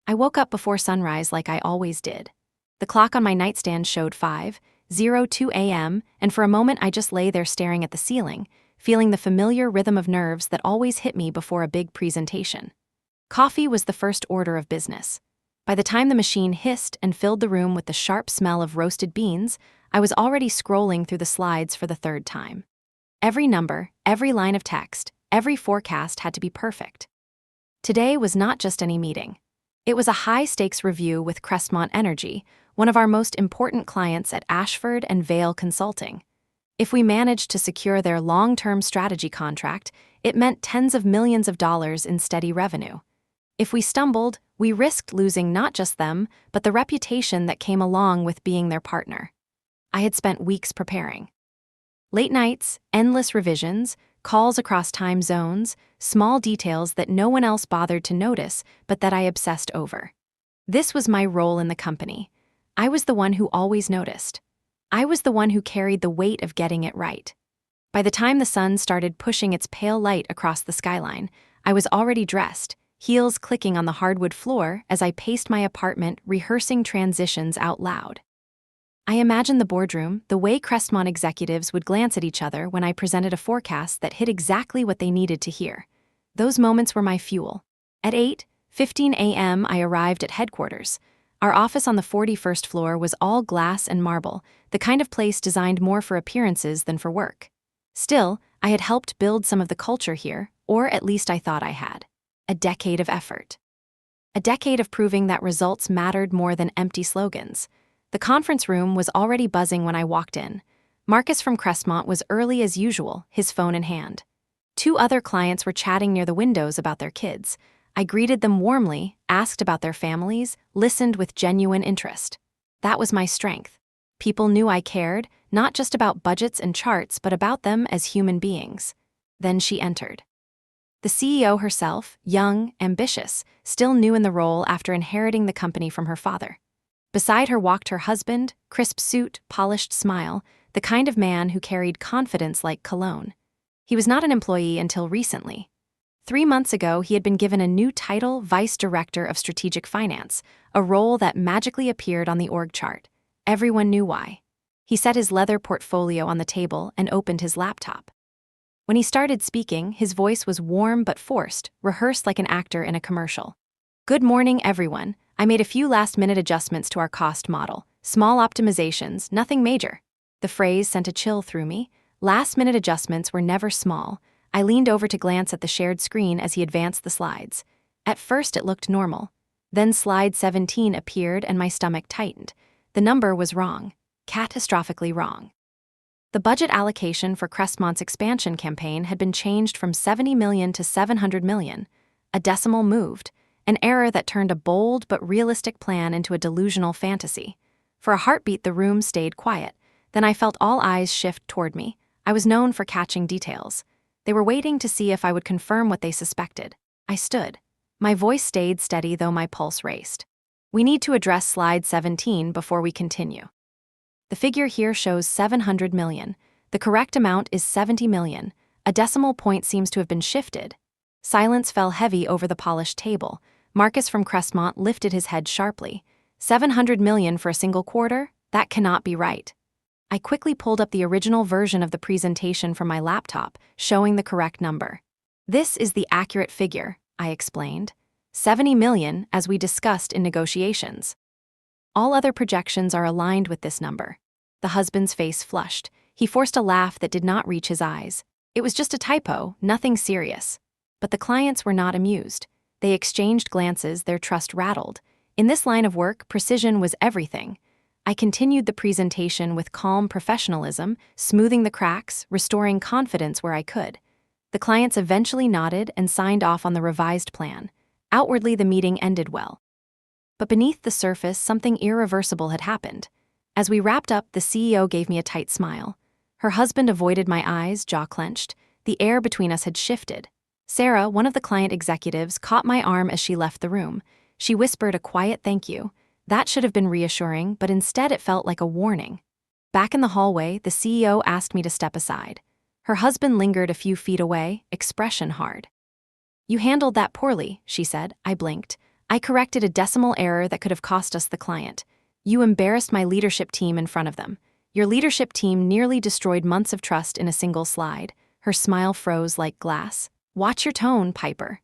I woke up before sunrise like I always did. The clock on my nightstand showed 5:02 a.m., and for a moment I just lay there staring at the ceiling, feeling the familiar rhythm of nerves that always hit me before a big presentation. Coffee was the first order of business. By the time the machine hissed and filled the room with the sharp smell of roasted beans, I was already scrolling through the slides for the third time. Every number, every line of text, every forecast had to be perfect. Today was not just any meeting. It was a high-stakes review with Crestmont Energy, one of our most important clients at Ashford and Vale Consulting. If we managed to secure their long-term strategy contract, it meant tens of millions of dollars in steady revenue. If we stumbled, we risked losing not just them, but the reputation that came along with being their partner. I had spent weeks preparing. Late nights, endless revisions, calls across time zones, small details that no one else bothered to notice, but that I obsessed over. This was my role in the company. I was the one who always noticed. I was the one who carried the weight of getting it right. By the time the sun started pushing its pale light across the skyline, I was already dressed, heels clicking on the hardwood floor as I paced my apartment, rehearsing transitions out loud. I imagined the boardroom, the way Crestmont executives would glance at each other when I presented a forecast that hit exactly what they needed to hear. Those moments were my fuel. At 8:15 a.m., I arrived at headquarters. Our office on the 41st floor was all glass and marble, the kind of place designed more for appearances than for work. Still, I had helped build some of the culture here, or at least I thought I had. A decade of effort. A decade of proving that results mattered more than empty slogans. The conference room was already buzzing when I walked in. Marcus from Crestmont was early as usual, his phone in hand. 2 other clients were chatting near the windows about their kids. I greeted them warmly, asked about their families, listened with genuine interest. That was my strength. People knew I cared, not just about budgets and charts, but about them as human beings. Then she entered. The CEO herself, young, ambitious, still new in the role after inheriting the company from her father. Beside her walked her husband, crisp suit, polished smile, the kind of man who carried confidence like cologne. He was not an employee until recently. 3 months ago, he had been given a new title, Vice Director of Strategic Finance, a role that magically appeared on the org chart. Everyone knew why. He set his leather portfolio on the table and opened his laptop. When he started speaking, his voice was warm but forced, rehearsed like an actor in a commercial. "Good morning, everyone. I made a few last-minute adjustments to our cost model. Small optimizations, nothing major." The phrase sent a chill through me. Last-minute adjustments were never small. I leaned over to glance at the shared screen as he advanced the slides. At first it looked normal. Then slide 17 appeared and my stomach tightened. The number was wrong. Catastrophically wrong. The budget allocation for Crestmont's expansion campaign had been changed from $70 million to $700 million. A decimal moved. An error that turned a bold but realistic plan into a delusional fantasy. For a heartbeat, the room stayed quiet. Then I felt all eyes shift toward me. I was known for catching details. They were waiting to see if I would confirm what they suspected. I stood. My voice stayed steady, though my pulse raced. "We need to address slide 17 before we continue. The figure here shows $700 million. The correct amount is $70 million. A decimal point seems to have been shifted." Silence fell heavy over the polished table. Marcus from Crestmont lifted his head sharply. $700 million for a single quarter? That cannot be right. I quickly pulled up the original version of the presentation from my laptop, showing the correct number. "This is the accurate figure," I explained. $70 million, as we discussed in negotiations. All other projections are aligned with this number. The husband's face flushed. He forced a laugh that did not reach his eyes. It was just a typo, nothing serious. But the clients were not amused. They exchanged glances, their trust rattled. In this line of work, precision was everything. I continued the presentation with calm professionalism, smoothing the cracks, restoring confidence where I could. The clients eventually nodded and signed off on the revised plan. Outwardly, the meeting ended well. But beneath the surface, something irreversible had happened. As we wrapped up, the CEO gave me a tight smile. Her husband avoided my eyes, jaw clenched. The air between us had shifted. Sarah, one of the client executives, caught my arm as she left the room. She whispered a quiet thank you. That should have been reassuring, but instead it felt like a warning. Back in the hallway, the CEO asked me to step aside. Her husband lingered a few feet away, expression hard. "You handled that poorly," she said. I blinked. I corrected a decimal error that could have cost us the client. You embarrassed my leadership team in front of them. Your leadership team nearly destroyed months of trust in a single slide. Her smile froze like glass. Watch your tone, Piper.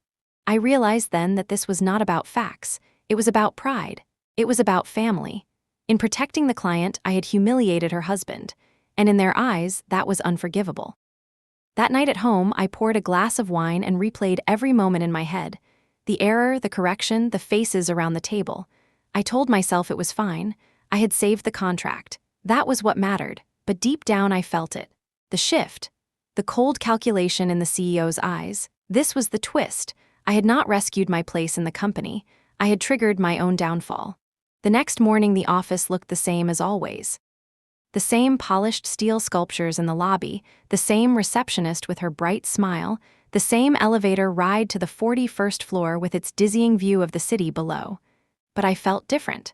I realized then that this was not about facts. It was about pride. It was about family. In protecting the client, I had humiliated her husband, and in their eyes, that was unforgivable. That night at home, I poured a glass of wine and replayed every moment in my head. The error, the correction, the faces around the table. I told myself it was fine. I had saved the contract. That was what mattered, but deep down I felt it. The shift. The cold calculation in the CEO's eyes. This was the twist. I had not rescued my place in the company. I had triggered my own downfall. The next morning, the office looked the same as always. The same polished steel sculptures in the lobby, the same receptionist with her bright smile, the same elevator ride to the 41st floor with its dizzying view of the city below. But I felt different.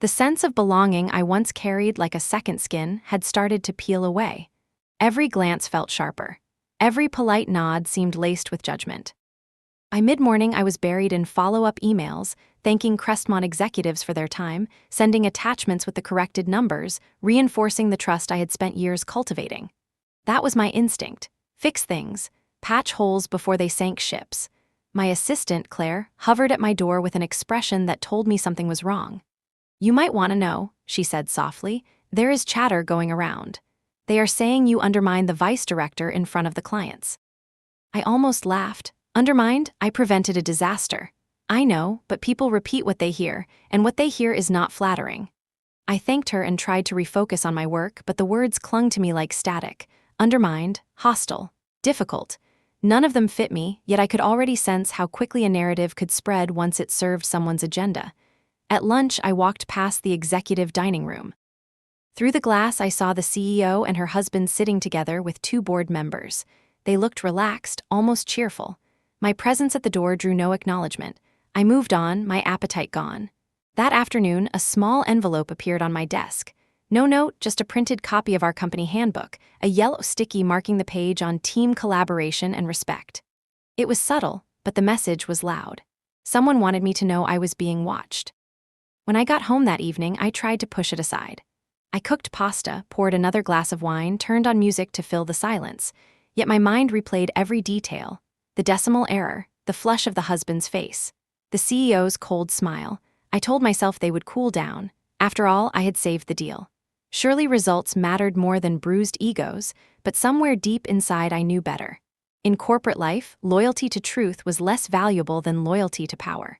The sense of belonging I once carried like a second skin had started to peel away. Every glance felt sharper. Every polite nod seemed laced with judgment. By mid-morning, I was buried in follow-up emails, thanking Crestmont executives for their time, sending attachments with the corrected numbers, reinforcing the trust I had spent years cultivating. That was my instinct. Fix things. Patch holes before they sank ships. My assistant, Claire, hovered at my door with an expression that told me something was wrong. You might want to know, she said softly, there is chatter going around. They are saying you undermined the vice director in front of the clients. I almost laughed. Undermined? I prevented a disaster. I know, but people repeat what they hear, and what they hear is not flattering. I thanked her and tried to refocus on my work, but the words clung to me like static. Undermined, hostile, difficult. None of them fit me, yet I could already sense how quickly a narrative could spread once it served someone's agenda. At lunch, I walked past the executive dining room. Through the glass, I saw the CEO and her husband sitting together with two board members. They looked relaxed, almost cheerful. My presence at the door drew no acknowledgement. I moved on, my appetite gone. That afternoon, a small envelope appeared on my desk. No note, just a printed copy of our company handbook, a yellow sticky marking the page on team collaboration and respect. It was subtle, but the message was loud. Someone wanted me to know I was being watched. When I got home that evening, I tried to push it aside. I cooked pasta, poured another glass of wine, turned on music to fill the silence. Yet my mind replayed every detail. The decimal error, the flush of the husband's face, the CEO's cold smile. I told myself they would cool down. After all, I had saved the deal. Surely results mattered more than bruised egos, but somewhere deep inside I knew better. In corporate life, loyalty to truth was less valuable than loyalty to power.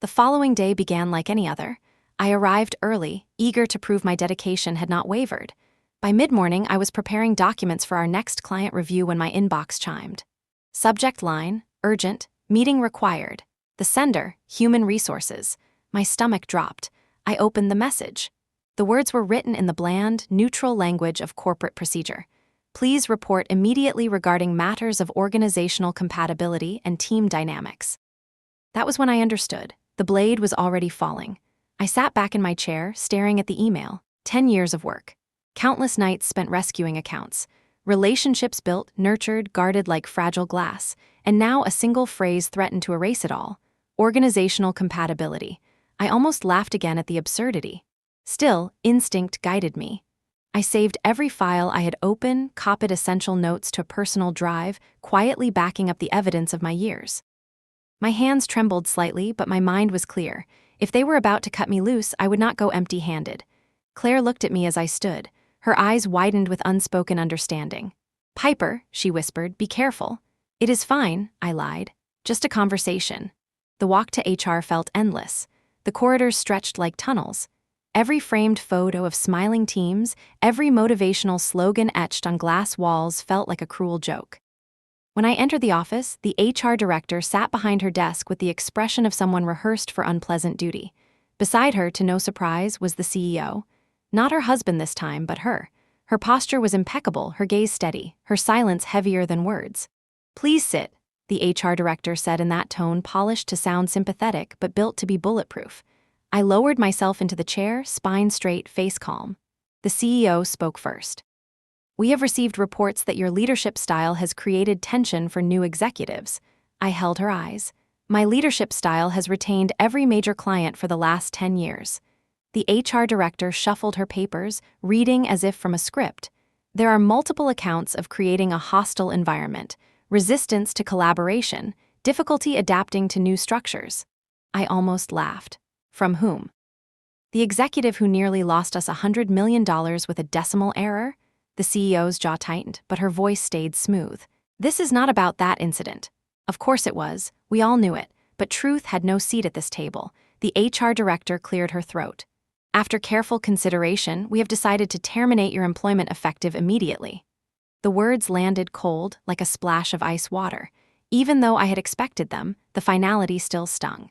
The following day began like any other. I arrived early, eager to prove my dedication had not wavered. By mid-morning, I was preparing documents for our next client review when my inbox chimed. Subject line, urgent, meeting required. The sender, human resources. My stomach dropped. I opened the message. The words were written in the bland, neutral language of corporate procedure. Please report immediately regarding matters of organizational compatibility and team dynamics. That was when I understood. The blade was already falling. I sat back in my chair, staring at the email. 10 years of work. Countless nights spent rescuing accounts. Relationships built, nurtured, guarded like fragile glass, and now a single phrase threatened to erase it all. Organizational compatibility. I almost laughed again at the absurdity. Still, instinct guided me. I saved every file I had opened, copied essential notes to a personal drive, quietly backing up the evidence of my years. My hands trembled slightly, but my mind was clear. If they were about to cut me loose, I would not go empty-handed. Claire looked at me as I stood. Her eyes widened with unspoken understanding. Piper, she whispered, be careful. It is fine, I lied. Just a conversation. The walk to HR felt endless. The corridors stretched like tunnels. Every framed photo of smiling teams, every motivational slogan etched on glass walls felt like a cruel joke. When I entered the office, the HR director sat behind her desk with the expression of someone rehearsed for unpleasant duty. Beside her, to no surprise, was the CEO. Not her husband this time, but her. Her posture was impeccable, her gaze steady, her silence heavier than words. Please sit, the HR director said in that tone polished to sound sympathetic but built to be bulletproof. I lowered myself into the chair, spine straight, face calm. The CEO spoke first. We have received reports that your leadership style has created tension for new executives. I held her eyes. My leadership style has retained every major client for the last 10 years. The HR director shuffled her papers, reading as if from a script. There are multiple accounts of creating a hostile environment, resistance to collaboration, difficulty adapting to new structures. I almost laughed. From whom? The executive who nearly lost us $100 million with a decimal error? The CEO's jaw tightened, but her voice stayed smooth. This is not about that incident. Of course it was. We all knew it, but truth had no seat at this table. The HR director cleared her throat. After careful consideration, we have decided to terminate your employment effective immediately. The words landed cold, like a splash of ice water. Even though I had expected them, the finality still stung.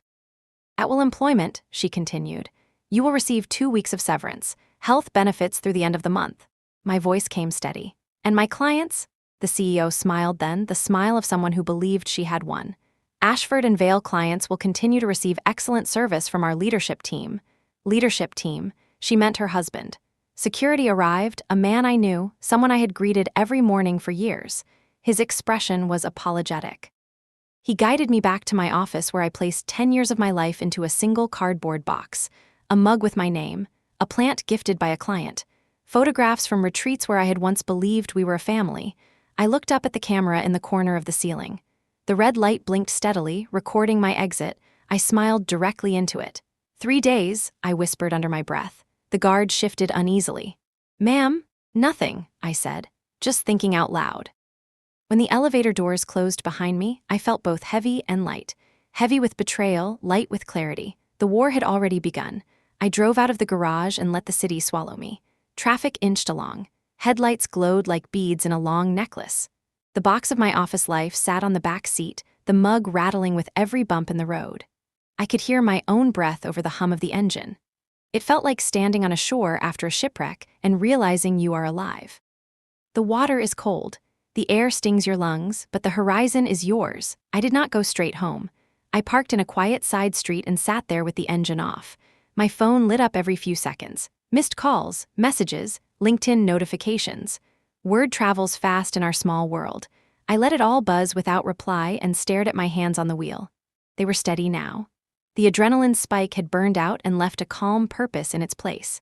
At will employment, she continued, you will receive 2 weeks of severance, health benefits through the end of the month. My voice came steady. And my clients? The CEO smiled then, the smile of someone who believed she had won. Ashford and Vale clients will continue to receive excellent service from our leadership team. Leadership team, she meant her husband. Security arrived, a man I knew, someone I had greeted every morning for years. His expression was apologetic. He guided me back to my office where I placed 10 years of my life into a single cardboard box, a mug with my name, a plant gifted by a client, photographs from retreats where I had once believed we were a family. I looked up at the camera in the corner of the ceiling. The red light blinked steadily, recording my exit. I smiled directly into it. 3 days, I whispered under my breath. The guard shifted uneasily. Ma'am? Nothing, I said, just thinking out loud. When the elevator doors closed behind me, I felt both heavy and light. Heavy with betrayal, light with clarity. The war had already begun. I drove out of the garage and let the city swallow me. Traffic inched along. Headlights glowed like beads in a long necklace. The box of my office life sat on the back seat, the mug rattling with every bump in the road. I could hear my own breath over the hum of the engine. It felt like standing on a shore after a shipwreck and realizing you are alive. The water is cold. The air stings your lungs, but the horizon is yours. I did not go straight home. I parked in a quiet side street and sat there with the engine off. My phone lit up every few seconds. Missed calls, messages, LinkedIn notifications. Word travels fast in our small world. I let it all buzz without reply and stared at my hands on the wheel. They were steady now. The adrenaline spike had burned out and left a calm purpose in its place.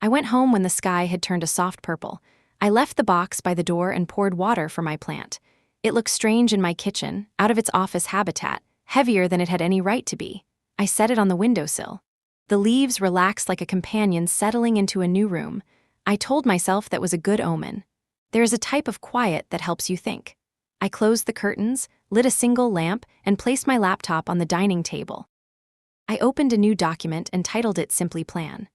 I went home when the sky had turned a soft purple. I left the box by the door and poured water for my plant. It looked strange in my kitchen, out of its office habitat, heavier than it had any right to be. I set it on the windowsill. The leaves relaxed like a companion settling into a new room. I told myself that was a good omen. There is a type of quiet that helps you think. I closed the curtains, lit a single lamp, and placed my laptop on the dining table. I opened a new document and titled it simply Plan.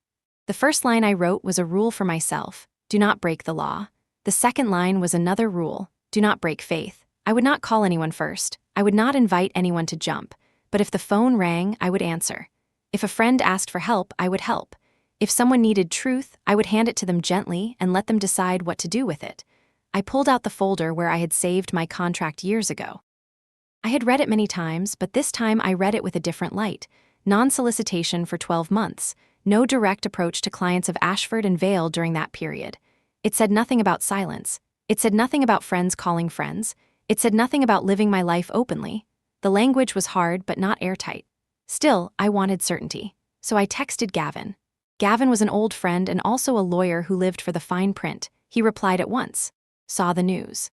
The first line I wrote was a rule for myself: do not break the law. The second line was another rule: do not break faith. I would not call anyone first. I would not invite anyone to jump. But if the phone rang, I would answer. If a friend asked for help, I would help. If someone needed truth, I would hand it to them gently and let them decide what to do with it. I pulled out the folder where I had saved my contract years ago. I had read it many times, but this time I read it with a different light. Non-solicitation for 12 months. No direct approach to clients of Ashford and Vale during that period. It said nothing about silence. It said nothing about friends calling friends. It said nothing about living my life openly. The language was hard but not airtight. Still, I wanted certainty. So I texted Gavin. Gavin was an old friend and also a lawyer who lived for the fine print. He replied at once. Saw the news.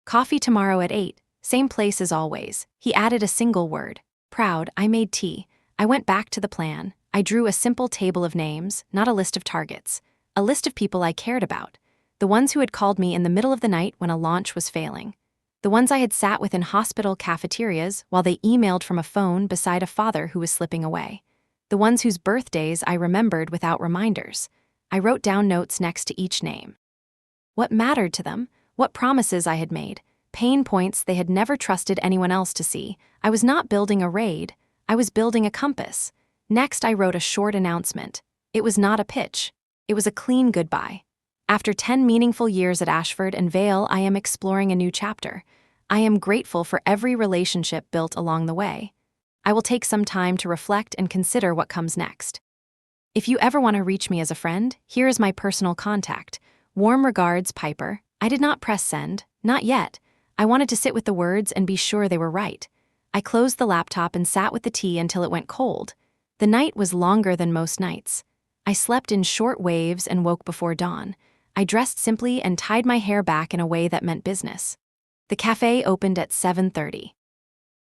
Coffee tomorrow at 8, same place as always. He added a single word. Proud. I made tea. I went back to the plan. I drew a simple table of names, not a list of targets. A list of people I cared about. The ones who had called me in the middle of the night when a launch was failing. The ones I had sat with in hospital cafeterias while they emailed from a phone beside a father who was slipping away. The ones whose birthdays I remembered without reminders. I wrote down notes next to each name. What mattered to them? What promises I had made? Pain points they had never trusted anyone else to see. I was not building a raid. I was building a compass. Next, I wrote a short announcement. It was not a pitch. It was a clean goodbye. After 10 meaningful years at Ashford and Vale, I am exploring a new chapter. I am grateful for every relationship built along the way. I will take some time to reflect and consider what comes next. If you ever want to reach me as a friend, here is my personal contact. Warm regards, Piper. I did not press send, not yet. I wanted to sit with the words and be sure they were right. I closed the laptop and sat with the tea until it went cold. The night was longer than most nights. I slept in short waves and woke before dawn. I dressed simply and tied my hair back in a way that meant business. The cafe opened at 7:30.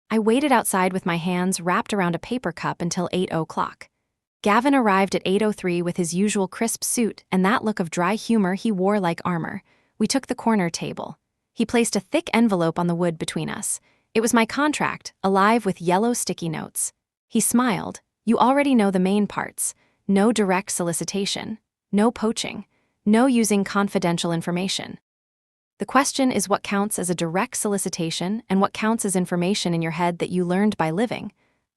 I waited outside with my hands wrapped around a paper cup until 8 o'clock. Gavin arrived at 8:03 with his usual crisp suit and that look of dry humor he wore like armor. We took the corner table. He placed a thick envelope on the wood between us. It was my contract, alive with yellow sticky notes. He smiled. You already know the main parts. No direct solicitation. No poaching. No using confidential information. The question is what counts as a direct solicitation and what counts as information in your head that you learned by living.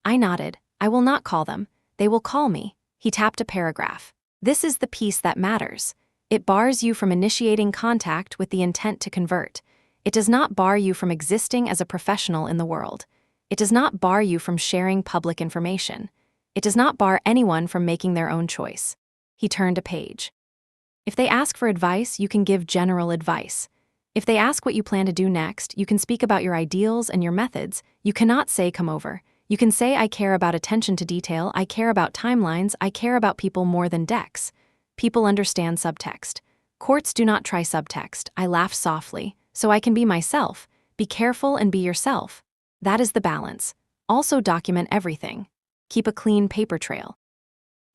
I nodded. I will not call them. They will call me. He tapped a paragraph. This is the piece that matters. It bars you from initiating contact with the intent to convert. It does not bar you from existing as a professional in the world. It does not bar you from sharing public information. It does not bar anyone from making their own choice. He turned a page. If they ask for advice, you can give general advice. If they ask what you plan to do next, you can speak about your ideals and your methods. You cannot say come over. You can say I care about attention to detail, I care about timelines, I care about people more than decks. People understand subtext. Courts do not try subtext. I laugh softly, so I can be myself. Be careful and be yourself. That is the balance. Also document everything. Keep a clean paper trail.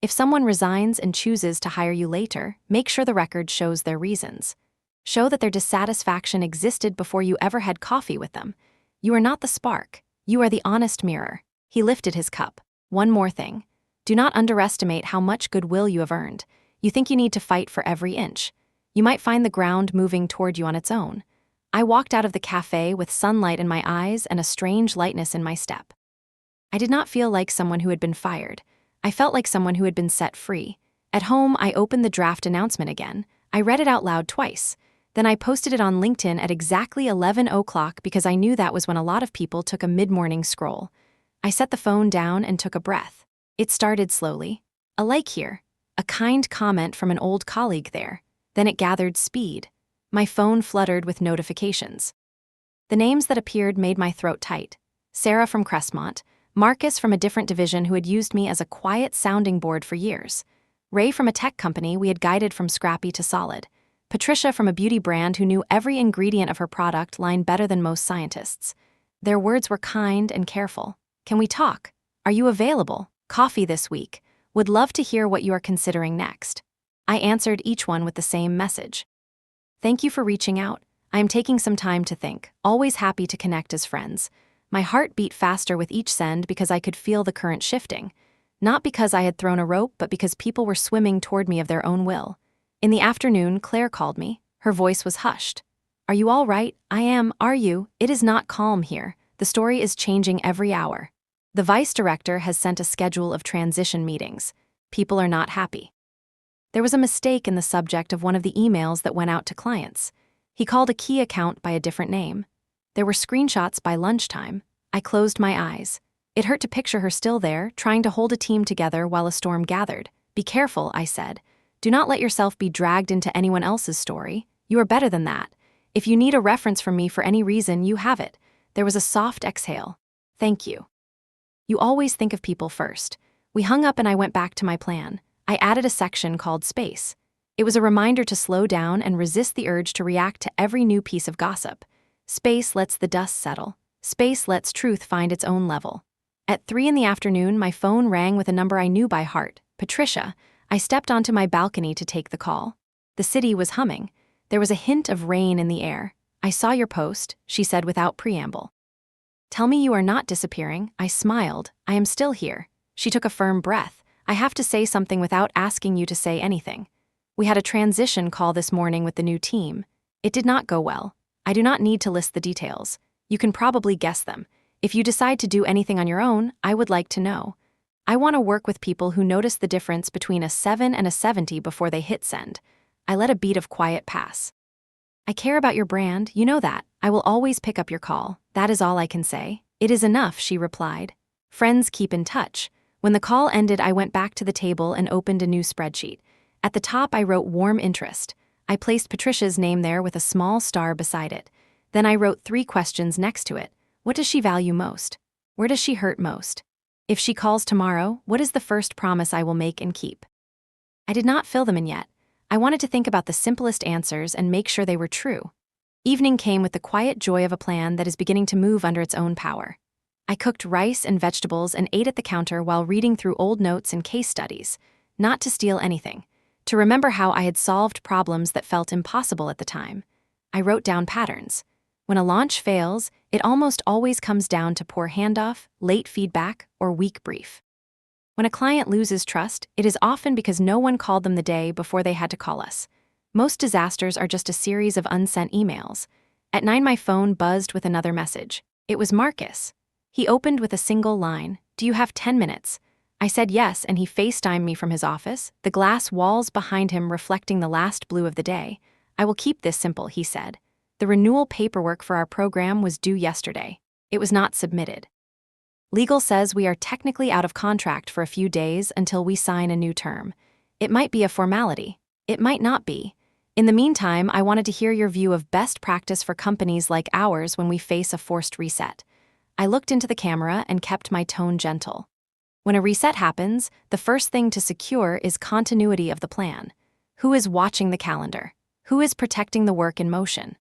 If someone resigns and chooses to hire you later, make sure the record shows their reasons. Show that their dissatisfaction existed before you ever had coffee with them. You are not the spark. You are the honest mirror. He lifted his cup. One more thing. Do not underestimate how much goodwill you have earned. You think you need to fight for every inch. You might find the ground moving toward you on its own. I walked out of the cafe with sunlight in my eyes and a strange lightness in my step. I did not feel like someone who had been fired. I felt like someone who had been set free. At home, I opened the draft announcement again. I read it out loud twice. Then I posted it on LinkedIn at exactly 11 o'clock because I knew that was when a lot of people took a mid-morning scroll. I set the phone down and took a breath. It started slowly. A like here. A kind comment from an old colleague there. Then it gathered speed. My phone fluttered with notifications. The names that appeared made my throat tight. Sarah from Crestmont, Marcus from a different division who had used me as a quiet sounding board for years, Ray from a tech company we had guided from scrappy to solid, Patricia from a beauty brand who knew every ingredient of her product line better than most scientists. Their words were kind and careful. Can we talk? Are you available? Coffee this week. Would love to hear what you are considering next. I answered each one with the same message. Thank you for reaching out. I am taking some time to think, always happy to connect as friends. My heart beat faster with each send because I could feel the current shifting. Not because I had thrown a rope, but because people were swimming toward me of their own will. In the afternoon, Claire called me. Her voice was hushed. Are you all right? I am. Are you? It is not calm here. The story is changing every hour. The vice director has sent a schedule of transition meetings. People are not happy. There was a mistake in the subject of one of the emails that went out to clients. He called a key account by a different name. There were screenshots by lunchtime. I closed my eyes. It hurt to picture her still there, trying to hold a team together while a storm gathered. Be careful, I said. Do not let yourself be dragged into anyone else's story. You are better than that. If you need a reference from me for any reason, you have it. There was a soft exhale. Thank you. You always think of people first. We hung up and I went back to my plan. I added a section called Space. It was a reminder to slow down and resist the urge to react to every new piece of gossip. Space lets the dust settle. Space lets truth find its own level. At 3 in the afternoon, my phone rang with a number I knew by heart, Patricia. I stepped onto my balcony to take the call. The city was humming. There was a hint of rain in the air. I saw your post, she said without preamble. Tell me you are not disappearing. I smiled. I am still here. She took a firm breath. I have to say something without asking you to say anything. We had a transition call this morning with the new team. It did not go well. I do not need to list the details. You can probably guess them. If you decide to do anything on your own, I would like to know. I want to work with people who notice the difference between a 7 and a 70 before they hit send. I let a beat of quiet pass. I care about your brand, you know that. I will always pick up your call. That is all I can say. It is enough, she replied. Friends keep in touch. When the call ended, I went back to the table and opened a new spreadsheet. At the top, I wrote warm interest. I placed Patricia's name there with a small star beside it. Then I wrote 3 questions next to it. What does she value most? Where does she hurt most? If she calls tomorrow, what is the first promise I will make and keep? I did not fill them in yet. I wanted to think about the simplest answers and make sure they were true. Evening came with the quiet joy of a plan that is beginning to move under its own power. I cooked rice and vegetables and ate at the counter while reading through old notes and case studies, not to steal anything, to remember how I had solved problems that felt impossible at the time. I wrote down patterns. When a launch fails, it almost always comes down to poor handoff, late feedback, or weak brief. When a client loses trust, it is often because no one called them the day before they had to call us. Most disasters are just a series of unsent emails. At 9, my phone buzzed with another message. It was Marcus. He opened with a single line, "Do you have 10 minutes?" I said yes, and he FaceTimed me from his office, the glass walls behind him reflecting the last blue of the day. "I will keep this simple," he said. The renewal paperwork for our program was due yesterday. It was not submitted. Legal says we are technically out of contract for a few days until we sign a new term. It might be a formality. It might not be. In the meantime, I wanted to hear your view of best practice for companies like ours when we face a forced reset. I looked into the camera and kept my tone gentle. When a reset happens, the first thing to secure is continuity of the plan. Who is watching the calendar? Who is protecting the work in motion?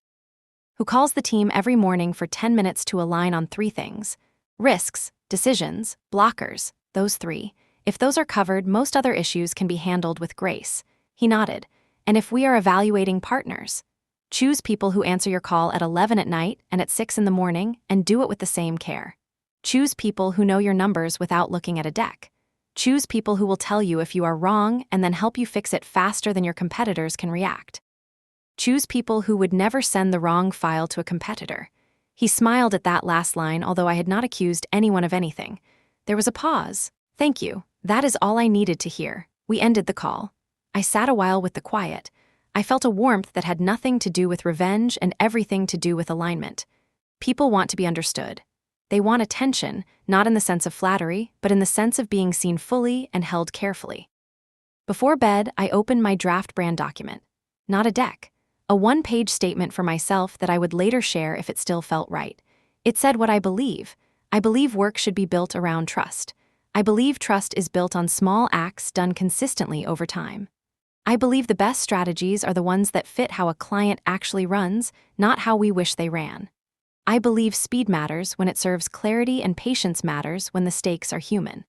Who calls the team every morning for 10 minutes to align on 3 things? Risks, decisions, blockers, those 3. If those are covered, most other issues can be handled with grace. He nodded. And if we are evaluating partners? Choose people who answer your call at 11 at night and at 6 in the morning, and do it with the same care. Choose people who know your numbers without looking at a deck. Choose people who will tell you if you are wrong and then help you fix it faster than your competitors can react. Choose people who would never send the wrong file to a competitor. He smiled at that last line, although I had not accused anyone of anything. There was a pause. "Thank you. That is all I needed to hear." We ended the call. I sat a while with the quiet. I felt a warmth that had nothing to do with revenge and everything to do with alignment. People want to be understood. They want attention, not in the sense of flattery, but in the sense of being seen fully and held carefully. Before bed, I opened my draft brand document. Not a deck. A 1-page statement for myself that I would later share if it still felt right. It said what I believe. I believe work should be built around trust. I believe trust is built on small acts done consistently over time. I believe the best strategies are the ones that fit how a client actually runs, not how we wish they ran. I believe speed matters when it serves clarity and patience matters when the stakes are human.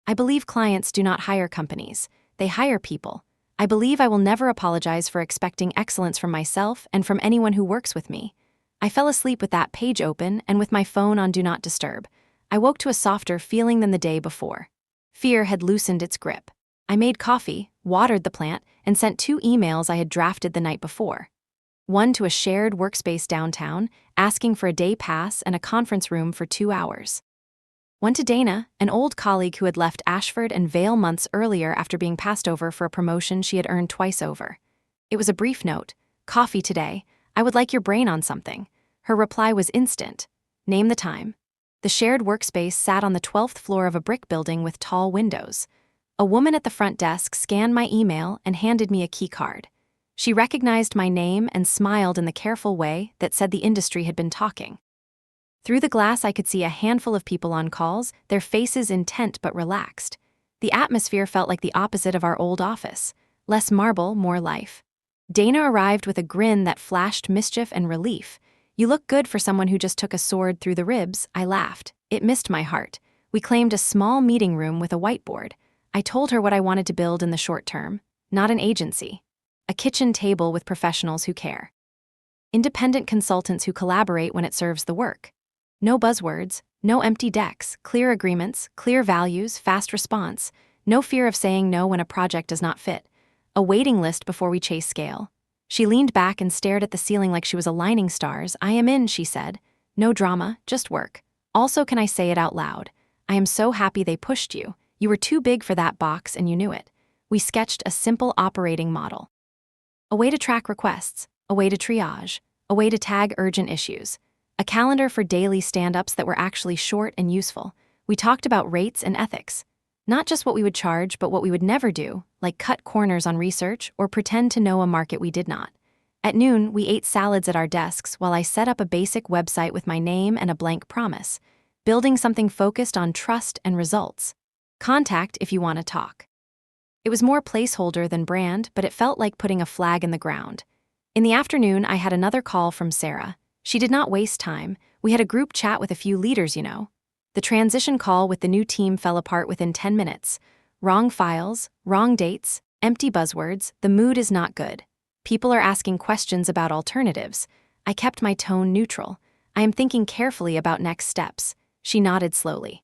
I believe clients do not hire companies, they hire people. I believe I will never apologize for expecting excellence from myself and from anyone who works with me. I fell asleep with that page open and with my phone on Do Not Disturb. I woke to a softer feeling than the day before. Fear had loosened its grip. I made coffee, watered the plant, and sent 2 emails I had drafted the night before. One to a shared workspace downtown, asking for a day pass and a conference room for 2 hours. One to Dana, an old colleague who had left Ashford and Vale months earlier after being passed over for a promotion she had earned twice over. It was a brief note. "Coffee today. I would like your brain on something." Her reply was instant. "Name the time." The shared workspace sat on the 12th floor of a brick building with tall windows. A woman at the front desk scanned my email and handed me a key card. She recognized my name and smiled in the careful way that said the industry had been talking. Through the glass, I could see a handful of people on calls, their faces intent but relaxed. The atmosphere felt like the opposite of our old office. Less marble, more life. Dana arrived with a grin that flashed mischief and relief. "You look good for someone who just took a sword through the ribs," I laughed. It missed my heart. We claimed a small meeting room with a whiteboard. I told her what I wanted to build in the short term. Not an agency. A kitchen table with professionals who care. Independent consultants who collaborate when it serves the work. No buzzwords, no empty decks, clear agreements, clear values, fast response. No fear of saying no when a project does not fit. A waiting list before we chase scale. She leaned back and stared at the ceiling like she was aligning stars. "I am in," she said. "No drama, just work. Also, can I say it out loud? I am so happy they pushed you. You were too big for that box and you knew it." We sketched a simple operating model. A way to track requests, a way to triage, a way to tag urgent issues. A calendar for daily stand-ups that were actually short and useful. We talked about rates and ethics. Not just what we would charge, but what we would never do, like cut corners on research or pretend to know a market we did not. At noon, we ate salads at our desks while I set up a basic website with my name and a blank promise. building something focused on trust and results. Contact if you want to talk. It was more placeholder than brand, but it felt like putting a flag in the ground. In the afternoon, I had another call from Sarah. She did not waste time. We had a group chat with a few leaders, you know. The transition call with the new team fell apart within 10 minutes. Wrong files, wrong dates, empty buzzwords, the mood is not good. People are asking questions about alternatives. I kept my tone neutral. I am thinking carefully about next steps. She nodded slowly.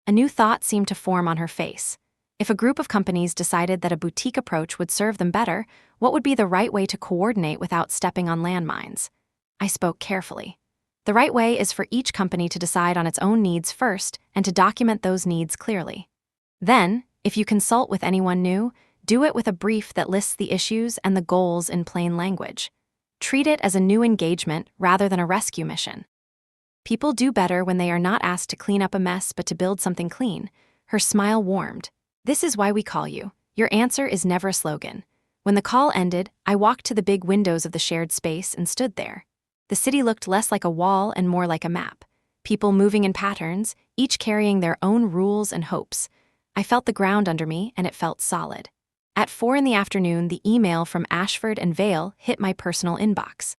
A new thought seemed to form on her face. If a group of companies decided that a boutique approach would serve them better, what would be the right way to coordinate without stepping on landmines? I spoke carefully. The right way is for each company to decide on its own needs first and to document those needs clearly. Then, if you consult with anyone new, do it with a brief that lists the issues and the goals in plain language. Treat it as a new engagement rather than a rescue mission. People do better when they are not asked to clean up a mess but to build something clean. Her smile warmed. This is why we call you. Your answer is never a slogan. When the call ended, I walked to the big windows of the shared space and stood there. The city looked less like a wall and more like a map. People moving in patterns, each carrying their own rules and hopes. I felt the ground under me, and it felt solid. At 4 p.m, the email from Ashford and Vale hit my personal inbox.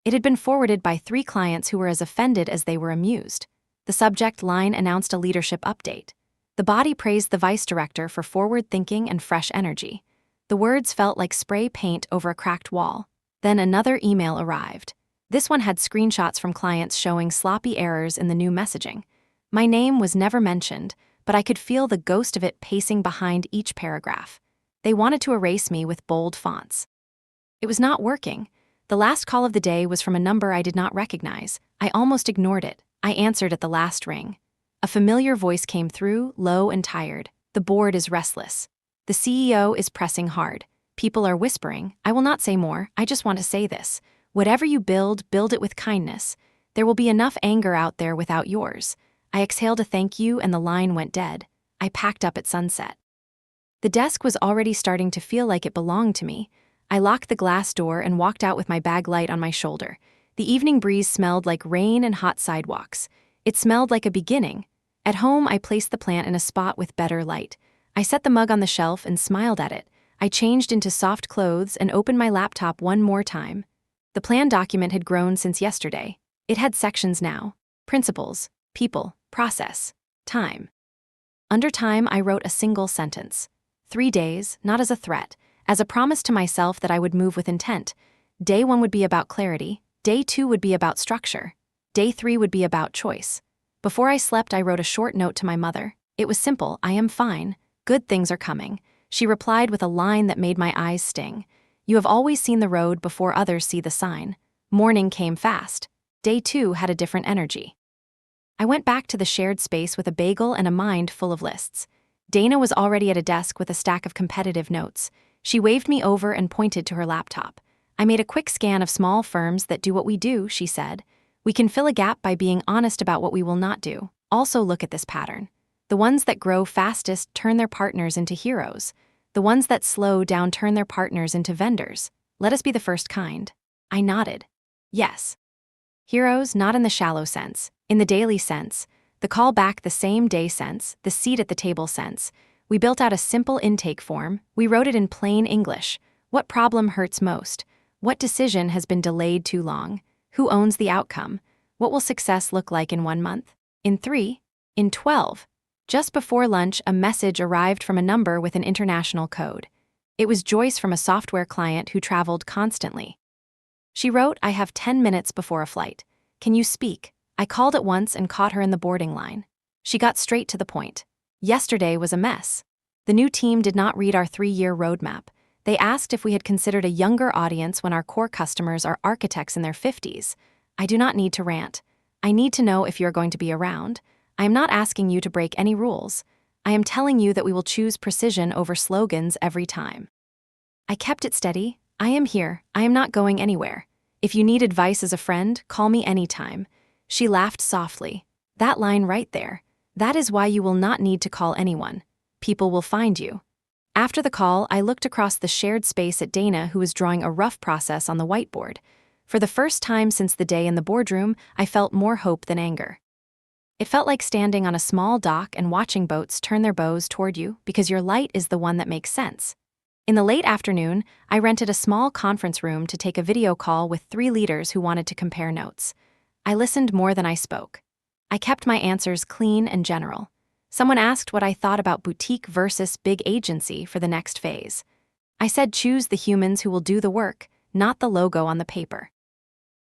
It had been forwarded by 3 clients who were as offended as they were amused. The subject line announced a leadership update. The body praised the vice director for forward thinking and fresh energy. The words felt like spray paint over a cracked wall. Then another email arrived. This one had screenshots from clients showing sloppy errors in the new messaging. My name was never mentioned, but I could feel the ghost of it pacing behind each paragraph. They wanted to erase me with bold fonts. It was not working. The last call of the day was from a number I did not recognize. I almost ignored it. I answered at the last ring. A familiar voice came through, low and tired. The board is restless. The CEO is pressing hard. People are whispering. I will not say more. I just want to say this. Whatever you build, build it with kindness. There will be enough anger out there without yours. I exhaled a thank you and the line went dead. I packed up at sunset. The desk was already starting to feel like it belonged to me. I locked the glass door and walked out with my bag light on my shoulder. The evening breeze smelled like rain and hot sidewalks. It smelled like a beginning. At home, I placed the plant in a spot with better light. I set the mug on the shelf and smiled at it. I changed into soft clothes and opened my laptop one more time. The plan document had grown since yesterday. It had sections now. Principles, people, process, time. Under time, I wrote a single sentence. 3 days, not as a threat, as a promise to myself that I would move with intent. Day 1 would be about clarity. Day 2 would be about structure. Day 3 would be about choice. Before I slept, I wrote a short note to my mother. It was simple. I am fine. Good things are coming. She replied with a line that made my eyes sting. You have always seen the road before others see the sign. Morning came fast. Day 2 had a different energy. I went back to the shared space with a bagel and a mind full of lists. Dana was already at a desk with a stack of competitive notes. She waved me over and pointed to her laptop. I made a quick scan of small firms that do what we do, she said. We can fill a gap by being honest about what we will not do. Also look at this pattern. The ones that grow fastest turn their partners into heroes. The ones that slow down turn their partners into vendors. Let us be the first kind. I nodded. Yes. Heroes, not in the shallow sense, in the daily sense, the call back the same day sense, the seat at the table sense. We built out a simple intake form. We wrote it in plain English. What problem hurts most? What decision has been delayed too long? Who owns the outcome? What will success look like in 1 month? In 3? In 12? Just before lunch, a message arrived from a number with an international code. It was Joyce from a software client who traveled constantly. She wrote, I have 10 minutes before a flight. Can you speak? I called at once and caught her in the boarding line. She got straight to the point. Yesterday was a mess. The new team did not read our 3-year roadmap. They asked if we had considered a younger audience when our core customers are architects in their 50s. I do not need to rant. I need to know if you're going to be around. I am not asking you to break any rules. I am telling you that we will choose precision over slogans every time. I kept it steady. I am here. I am not going anywhere. If you need advice as a friend, call me anytime. She laughed softly. That line right there. That is why you will not need to call anyone. People will find you. After the call, I looked across the shared space at Dana, who was drawing a rough process on the whiteboard. For the first time since the day in the boardroom, I felt more hope than anger. It felt like standing on a small dock and watching boats turn their bows toward you because your light is the one that makes sense. In the late afternoon, I rented a small conference room to take a video call with 3 leaders who wanted to compare notes. I listened more than I spoke. I kept my answers clean and general. Someone asked what I thought about boutique versus big agency for the next phase. I said choose the humans who will do the work, not the logo on the paper.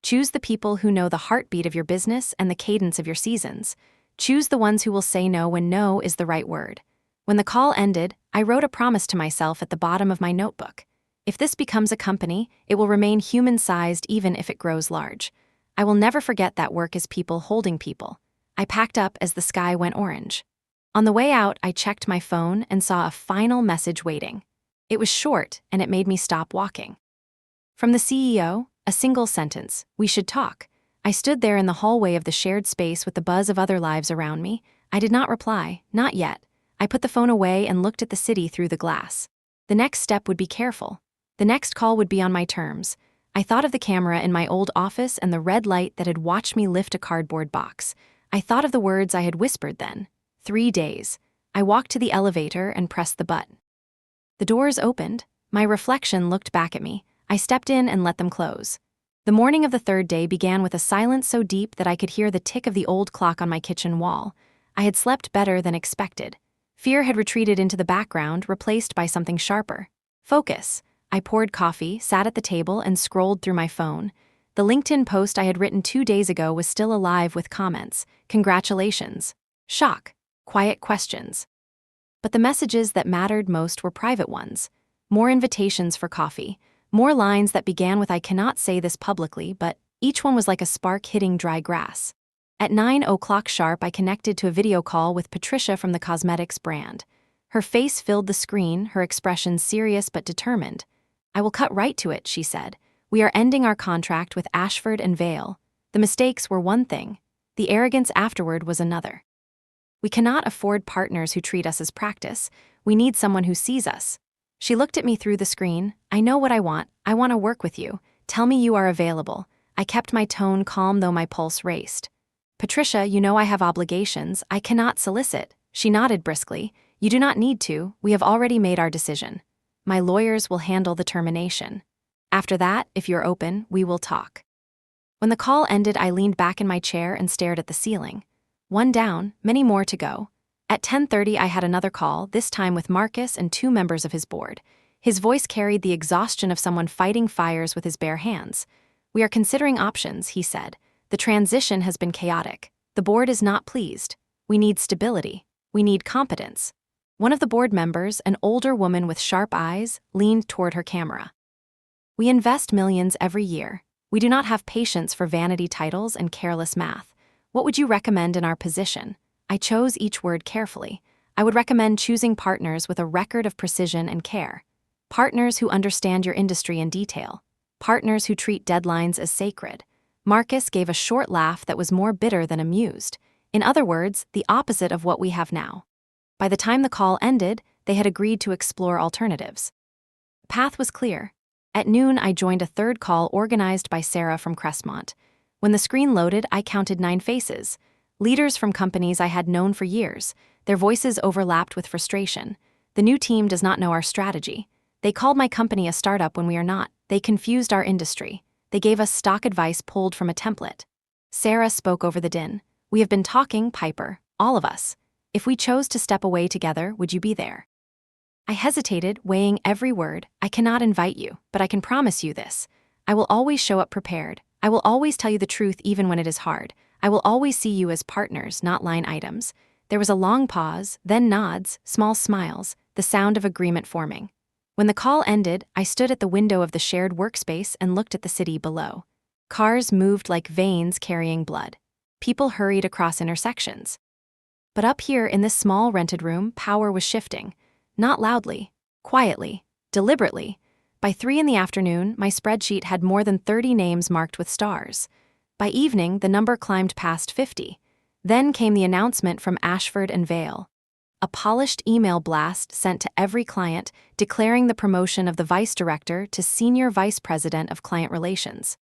Choose the people who know the heartbeat of your business and the cadence of your seasons. Choose the ones who will say no when no is the right word. When the call ended, I wrote a promise to myself at the bottom of my notebook. If this becomes a company, it will remain human-sized even if it grows large. I will never forget that work is people holding people. I packed up as the sky went orange. On the way out, I checked my phone and saw a final message waiting. It was short, and it made me stop walking. From the CEO, a single sentence, "We should talk." I stood there in the hallway of the shared space with the buzz of other lives around me. I did not reply, not yet. I put the phone away and looked at the city through the glass. The next step would be careful. The next call would be on my terms. I thought of the camera in my old office and the red light that had watched me lift a cardboard box. I thought of the words I had whispered then. 3 days. I walked to the elevator and pressed the button. The doors opened. My reflection looked back at me. I stepped in and let them close. The morning of the 3rd day began with a silence so deep that I could hear the tick of the old clock on my kitchen wall. I had slept better than expected. Fear had retreated into the background, replaced by something sharper. Focus. I poured coffee, sat at the table, and scrolled through my phone. The LinkedIn post I had written 2 days ago was still alive with comments. Congratulations. Shock. Quiet questions. But the messages that mattered most were private ones. More invitations for coffee. More lines that began with "I cannot say this publicly," but each one was like a spark hitting dry grass. At 9:00 sharp, I connected to a video call with Patricia from the cosmetics brand. Her face filled the screen, her expression serious but determined. "I will cut right to it," she said. "We are ending our contract with Ashford and Vale. The mistakes were one thing. The arrogance afterward was another. We cannot afford partners who treat us as practice. We need someone who sees us." She looked at me through the screen. "I know what I want. I want to work with you. Tell me you are available." I kept my tone calm though my pulse raced. "Patricia, you know I have obligations. I cannot solicit." She nodded briskly. "You do not need to. We have already made our decision. My lawyers will handle the termination. After that, if you're open, we will talk." When the call ended, I leaned back in my chair and stared at the ceiling. One down, many more to go. At 10:30, I had another call, this time with Marcus and 2 members of his board. His voice carried the exhaustion of someone fighting fires with his bare hands. "We are considering options," he said. "The transition has been chaotic. The board is not pleased. We need stability. We need competence." One of the board members, an older woman with sharp eyes, leaned toward her camera. "We invest millions every year. We do not have patience for vanity titles and careless math. What would you recommend in our position?" I chose each word carefully. "I would recommend choosing partners with a record of precision and care. Partners who understand your industry in detail. Partners who treat deadlines as sacred." Marcus gave a short laugh that was more bitter than amused. In other words, the opposite of what we have now. By the time the call ended, they had agreed to explore alternatives. The path was clear. At noon, I joined a 3rd call organized by Sarah from Crestmont. When the screen loaded, I counted 9 faces. Leaders from companies I had known for years. Their voices overlapped with frustration. "The new team does not know our strategy. They called my company a startup when we are not. They confused our industry. They gave us stock advice pulled from a template." Sarah spoke over the din. "We have been talking, Piper, all of us. If we chose to step away together, would you be there?" I hesitated, weighing every word. "I cannot invite you, but I can promise you this. I will always show up prepared. I will always tell you the truth even when it is hard. I will always see you as partners, not line items." There was a long pause, then nods, small smiles, the sound of agreement forming. When the call ended, I stood at the window of the shared workspace and looked at the city below. Cars moved like veins carrying blood. People hurried across intersections. But up here in this small rented room, power was shifting. Not loudly, quietly, deliberately. By 3 in the afternoon, my spreadsheet had more than 30 names marked with stars. By evening, the number climbed past 50. Then came the announcement from Ashford and Vale. A polished email blast sent to every client declaring the promotion of the vice director to senior vice president of client relations.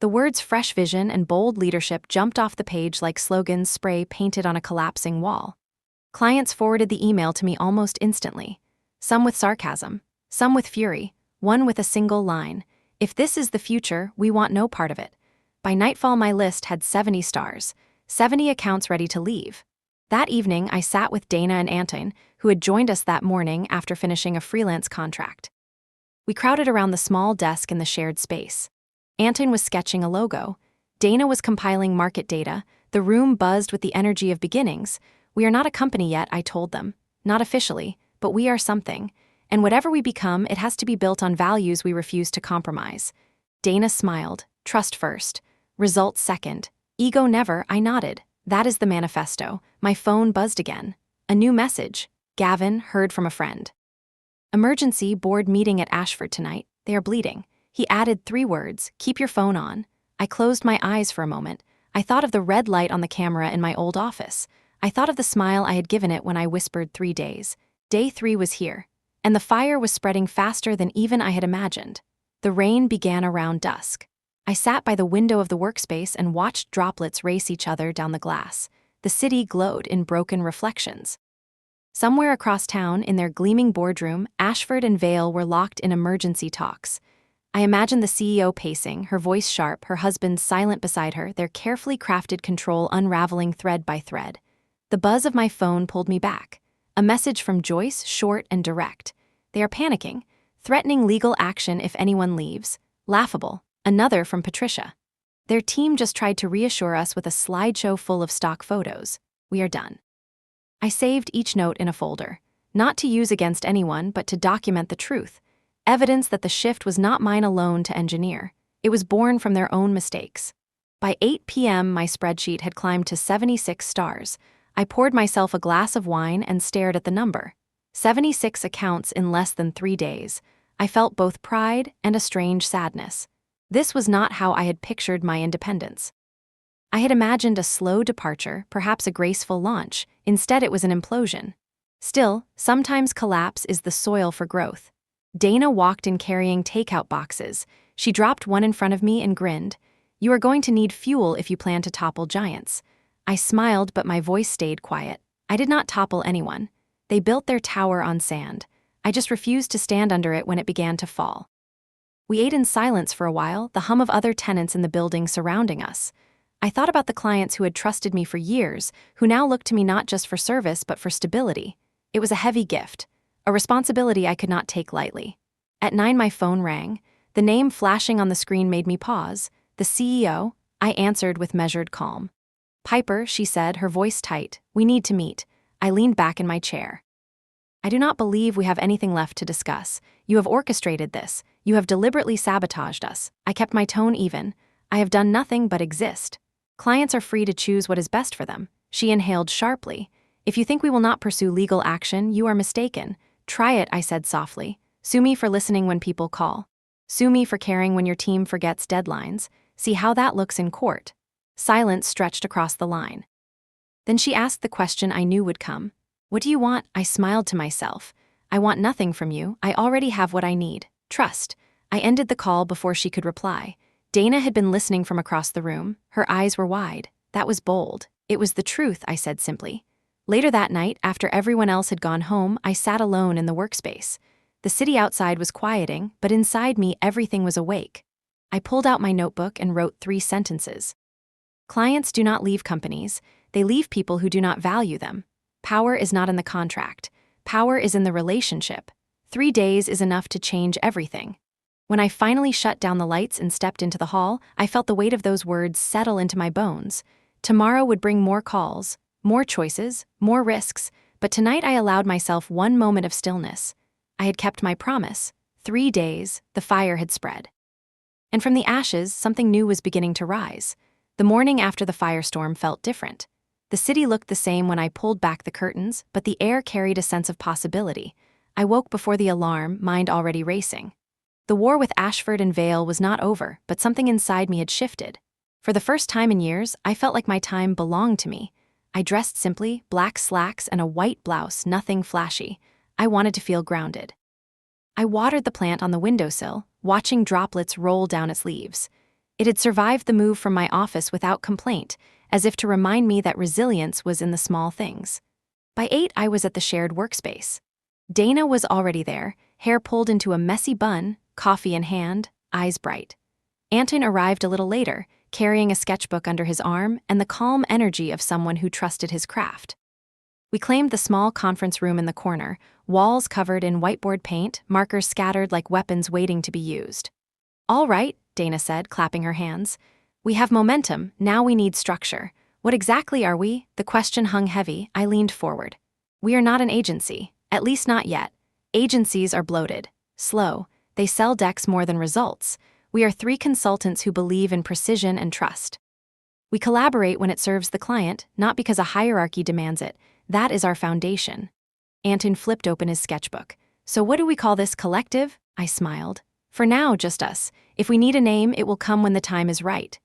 The words fresh vision and bold leadership jumped off the page like slogans spray painted on a collapsing wall. Clients forwarded the email to me almost instantly. Some with sarcasm, some with fury, one with a single line: "If this is the future, we want no part of it." By nightfall, my list had 70 stars, 70 accounts ready to leave. That evening, I sat with Dana and Anton, who had joined us that morning after finishing a freelance contract. We crowded around the small desk in the shared space. Anton was sketching a logo. Dana was compiling market data. The room buzzed with the energy of beginnings. "We are not a company yet," I told them. "Not officially, but we are something. And whatever we become, it has to be built on values we refuse to compromise." Dana smiled. "Trust first. Results second. Ego never," I nodded. "That is the manifesto." My phone buzzed again. A new message. "Gavin, heard from a friend. Emergency board meeting at Ashford tonight. They are bleeding." He added 3 words: "Keep your phone on." I closed my eyes for a moment. I thought of the red light on the camera in my old office. I thought of the smile I had given it when I whispered 3 days. Day 3 was here, and the fire was spreading faster than even I had imagined. The rain began around dusk. I sat by the window of the workspace and watched droplets race each other down the glass. The city glowed in broken reflections. Somewhere across town, in their gleaming boardroom, Ashford and Vale were locked in emergency talks. I imagined the CEO pacing, her voice sharp, her husband silent beside her, their carefully crafted control unraveling thread by thread. The buzz of my phone pulled me back. A message from Joyce, short and direct. "They are panicking, threatening legal action if anyone leaves." Laughable. Another from Patricia. "Their team just tried to reassure us with a slideshow full of stock photos. We are done." I saved each note in a folder, not to use against anyone, but to document the truth. Evidence that the shift was not mine alone to engineer. It was born from their own mistakes. By 8 p.m., my spreadsheet had climbed to 76 stars. I poured myself a glass of wine and stared at the number. 76 accounts in less than 3 days. I felt both pride and a strange sadness. This was not how I had pictured my independence. I had imagined a slow departure, perhaps a graceful launch. Instead, it was an implosion. Still, sometimes collapse is the soil for growth. Dana walked in carrying takeout boxes. She dropped one in front of me and grinned. "You are going to need fuel if you plan to topple giants." I smiled, but my voice stayed quiet. I did not topple anyone. They built their tower on sand. I just refused to stand under it when it began to fall. We ate in silence for a while, the hum of other tenants in the building surrounding us. I thought about the clients who had trusted me for years, who now looked to me not just for service but for stability. It was a heavy gift, a responsibility I could not take lightly. At 9, my phone rang. The name flashing on the screen made me pause. "The CEO?" I answered with measured calm. "Piper," she said, her voice tight. "We need to meet." I leaned back in my chair. "I do not believe we have anything left to discuss. You have orchestrated this. You have deliberately sabotaged us." I kept my tone even. "I have done nothing but exist. Clients are free to choose what is best for them." She inhaled sharply. "If you think we will not pursue legal action, you are mistaken." "Try it," I said softly. "Sue me for listening when people call. Sue me for caring when your team forgets deadlines. See how that looks in court." Silence stretched across the line. Then she asked the question I knew would come. "What do you want?" I smiled to myself. "I want nothing from you. I already have what I need. Trust." I ended the call before she could reply. Dana had been listening from across the room. Her eyes were wide. "That was bold." "It was the truth," I said simply. Later that night, after everyone else had gone home, I sat alone in the workspace. The city outside was quieting, but inside me everything was awake. I pulled out my notebook and wrote 3 sentences. "Clients do not leave companies. They leave people who do not value them. Power is not in the contract. Power is in the relationship. 3 days is enough to change everything." When I finally shut down the lights and stepped into the hall, I felt the weight of those words settle into my bones. Tomorrow would bring more calls, more choices, more risks, but tonight I allowed myself 1 moment of stillness. I had kept my promise. 3 days, the fire had spread. And from the ashes, something new was beginning to rise. The morning after the firestorm felt different. The city looked the same when I pulled back the curtains, but the air carried a sense of possibility. I woke before the alarm, mind already racing. The war with Ashford and Vale was not over, but something inside me had shifted. For the first time in years, I felt like my time belonged to me. I dressed simply, black slacks and a white blouse, nothing flashy. I wanted to feel grounded. I watered the plant on the windowsill, watching droplets roll down its leaves. It had survived the move from my office without complaint, as if to remind me that resilience was in the small things. By 8, I was at the shared workspace. Dana was already there, hair pulled into a messy bun, coffee in hand, eyes bright. Anton arrived a little later, carrying a sketchbook under his arm and the calm energy of someone who trusted his craft. We claimed the small conference room in the corner, walls covered in whiteboard paint, markers scattered like weapons waiting to be used. "All right," Dana said, clapping her hands. "We have momentum, now we need structure. What exactly are we?" The question hung heavy. I leaned forward. "We are not an agency, at least not yet. Agencies are bloated, slow, they sell decks more than results. We are 3 consultants who believe in precision and trust. We collaborate when it serves the client, not because a hierarchy demands it. That is our foundation." Anton flipped open his sketchbook. "So what do we call this, collective?" I smiled. "For now, just us. If we need a name, it will come when the time is right."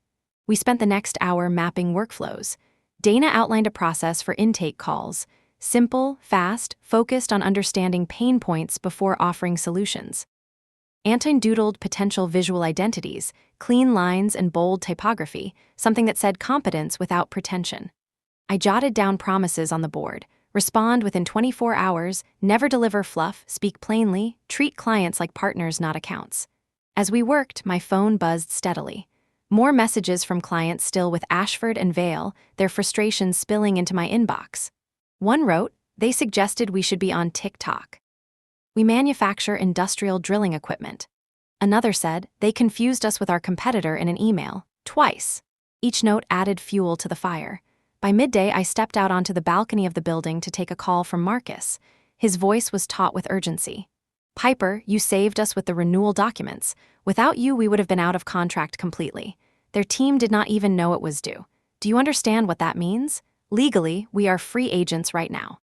We spent the next hour mapping workflows. Dana outlined a process for intake calls. Simple, fast, focused on understanding pain points before offering solutions. Anton doodled potential visual identities, clean lines and bold typography, something that said competence without pretension. I jotted down promises on the board. Respond within 24 hours, never deliver fluff, speak plainly, treat clients like partners, not accounts. As we worked, my phone buzzed steadily. More messages from clients still with Ashford and Vale, their frustrations spilling into my inbox. One wrote, "They suggested we should be on TikTok. We manufacture industrial drilling equipment." Another said, "They confused us with our competitor in an email, twice." Each note added fuel to the fire. By midday, I stepped out onto the balcony of the building to take a call from Marcus. His voice was taut with urgency. "Piper, you saved us with the renewal documents. Without you, we would have been out of contract completely. Their team did not even know it was due. Do you understand what that means? Legally, we are free agents right now."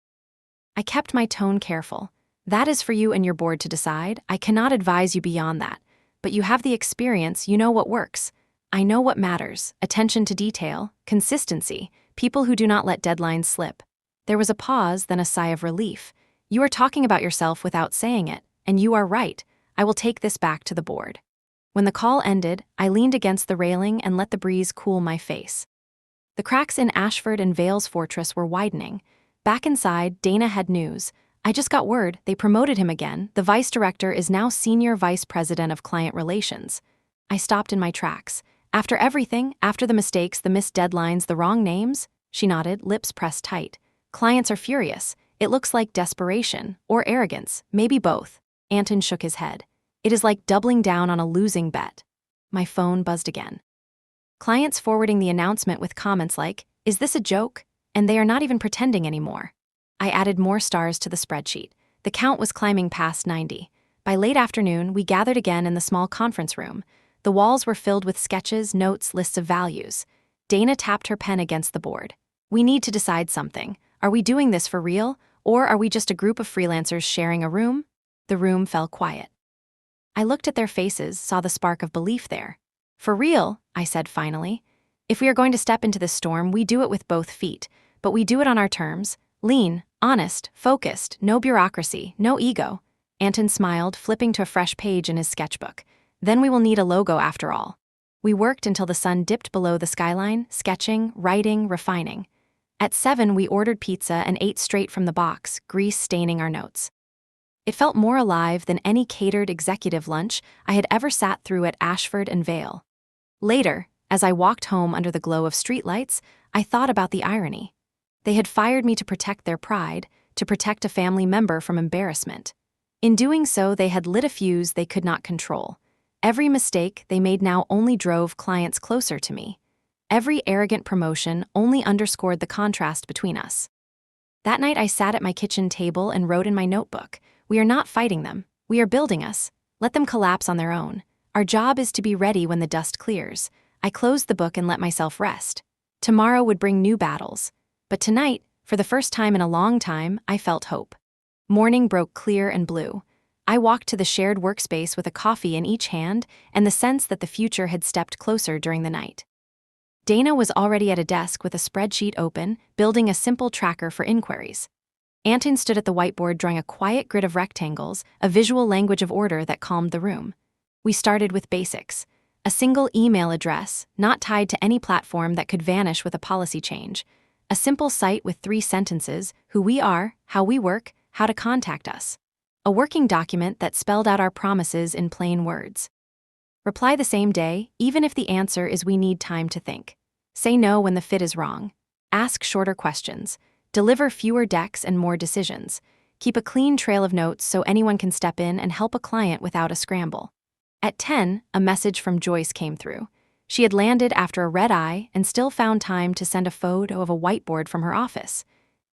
I kept my tone careful. "That is for you and your board to decide. I cannot advise you beyond that. But you have the experience, you know what works. I know what matters: attention to detail, consistency, people who do not let deadlines slip." There was a pause, then a sigh of relief. "You are talking about yourself without saying it, and you are right. I will take this back to the board." When the call ended, I leaned against the railing and let the breeze cool my face. The cracks in Ashford and Vale's fortress were widening. Back inside, Dana had news. "I just got word, they promoted him again. The vice director is now senior vice president of client relations." I stopped in my tracks. "After everything, after the mistakes, the missed deadlines, the wrong names?" She nodded, lips pressed tight. "Clients are furious. It looks like desperation, or arrogance, maybe both." Anton shook his head. "It is like doubling down on a losing bet." My phone buzzed again. Clients forwarding the announcement with comments like, "Is this a joke?" And they are not even pretending anymore. I added more stars to the spreadsheet. The count was climbing past 90. By late afternoon, we gathered again in the small conference room. The walls were filled with sketches, notes, lists of values. Dana tapped her pen against the board. "We need to decide something. Are we doing this for real, or are we just a group of freelancers sharing a room?" The room fell quiet. I looked at their faces, saw the spark of belief there. "For real," I said finally. "If we are going to step into this storm, we do it with both feet, but we do it on our terms. Lean, honest, focused, no bureaucracy, no ego." Anton smiled, flipping to a fresh page in his sketchbook. "Then we will need a logo after all." We worked until the sun dipped below the skyline, sketching, writing, refining. At 7, we ordered pizza and ate straight from the box, grease staining our notes. It felt more alive than any catered executive lunch I had ever sat through at Ashford and Vale. Later, as I walked home under the glow of streetlights, I thought about the irony. They had fired me to protect their pride, to protect a family member from embarrassment. In doing so, they had lit a fuse they could not control. Every mistake they made now only drove clients closer to me. Every arrogant promotion only underscored the contrast between us. That night I sat at my kitchen table and wrote in my notebook, "We are not fighting them. We are building us. Let them collapse on their own. Our job is to be ready when the dust clears." I closed the book and let myself rest. Tomorrow would bring new battles. But tonight, for the first time in a long time, I felt hope. Morning broke clear and blue. I walked to the shared workspace with a coffee in each hand and the sense that the future had stepped closer during the night. Dana was already at a desk with a spreadsheet open, building a simple tracker for inquiries. Anton stood at the whiteboard drawing a quiet grid of rectangles, a visual language of order that calmed the room. We started with basics. A single email address, not tied to any platform that could vanish with a policy change. A simple site with 3 sentences: who we are, how we work, how to contact us. A working document that spelled out our promises in plain words. Reply the same day, even if the answer is we need time to think. Say no when the fit is wrong. Ask shorter questions. Deliver fewer decks and more decisions. Keep a clean trail of notes so anyone can step in and help a client without a scramble. At 10, a message from Joyce came through. She had landed after a red eye and still found time to send a photo of a whiteboard from her office.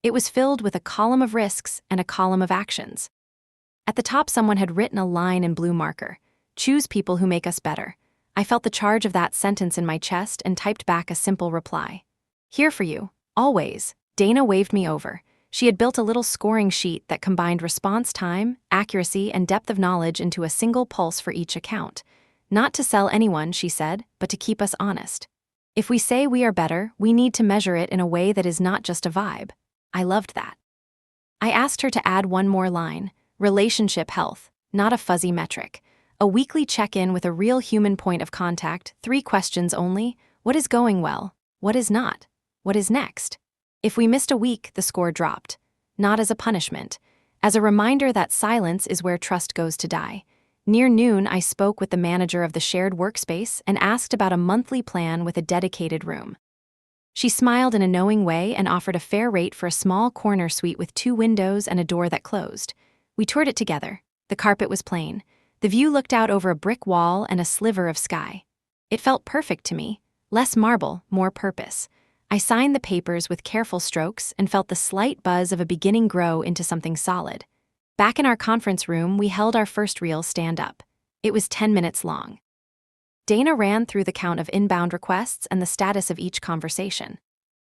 It was filled with a column of risks and a column of actions. At the top, someone had written a line in blue marker: choose people who make us better. I felt the charge of that sentence in my chest and typed back a simple reply. Here for you, always. Dana waved me over. She had built a little scoring sheet that combined response time, accuracy, and depth of knowledge into a single pulse for each account. Not to sell anyone, she said, but to keep us honest. If we say we are better, we need to measure it in a way that is not just a vibe. I loved that. I asked her to add one more line: relationship health, not a fuzzy metric. A weekly check-in with a real human point of contact, 3 questions only: what is going well? What is not? What is next? If we missed a week, the score dropped. Not as a punishment, as a reminder that silence is where trust goes to die. Near noon, I spoke with the manager of the shared workspace and asked about a monthly plan with a dedicated room. She smiled in a knowing way and offered a fair rate for a small corner suite with 2 windows and a door that closed. We toured it together. The carpet was plain. The view looked out over a brick wall and a sliver of sky. It felt perfect to me. Less marble, more purpose. I signed the papers with careful strokes and felt the slight buzz of a beginning grow into something solid. Back in our conference room, we held our first real stand-up. It was 10 minutes long. Dana ran through the count of inbound requests and the status of each conversation.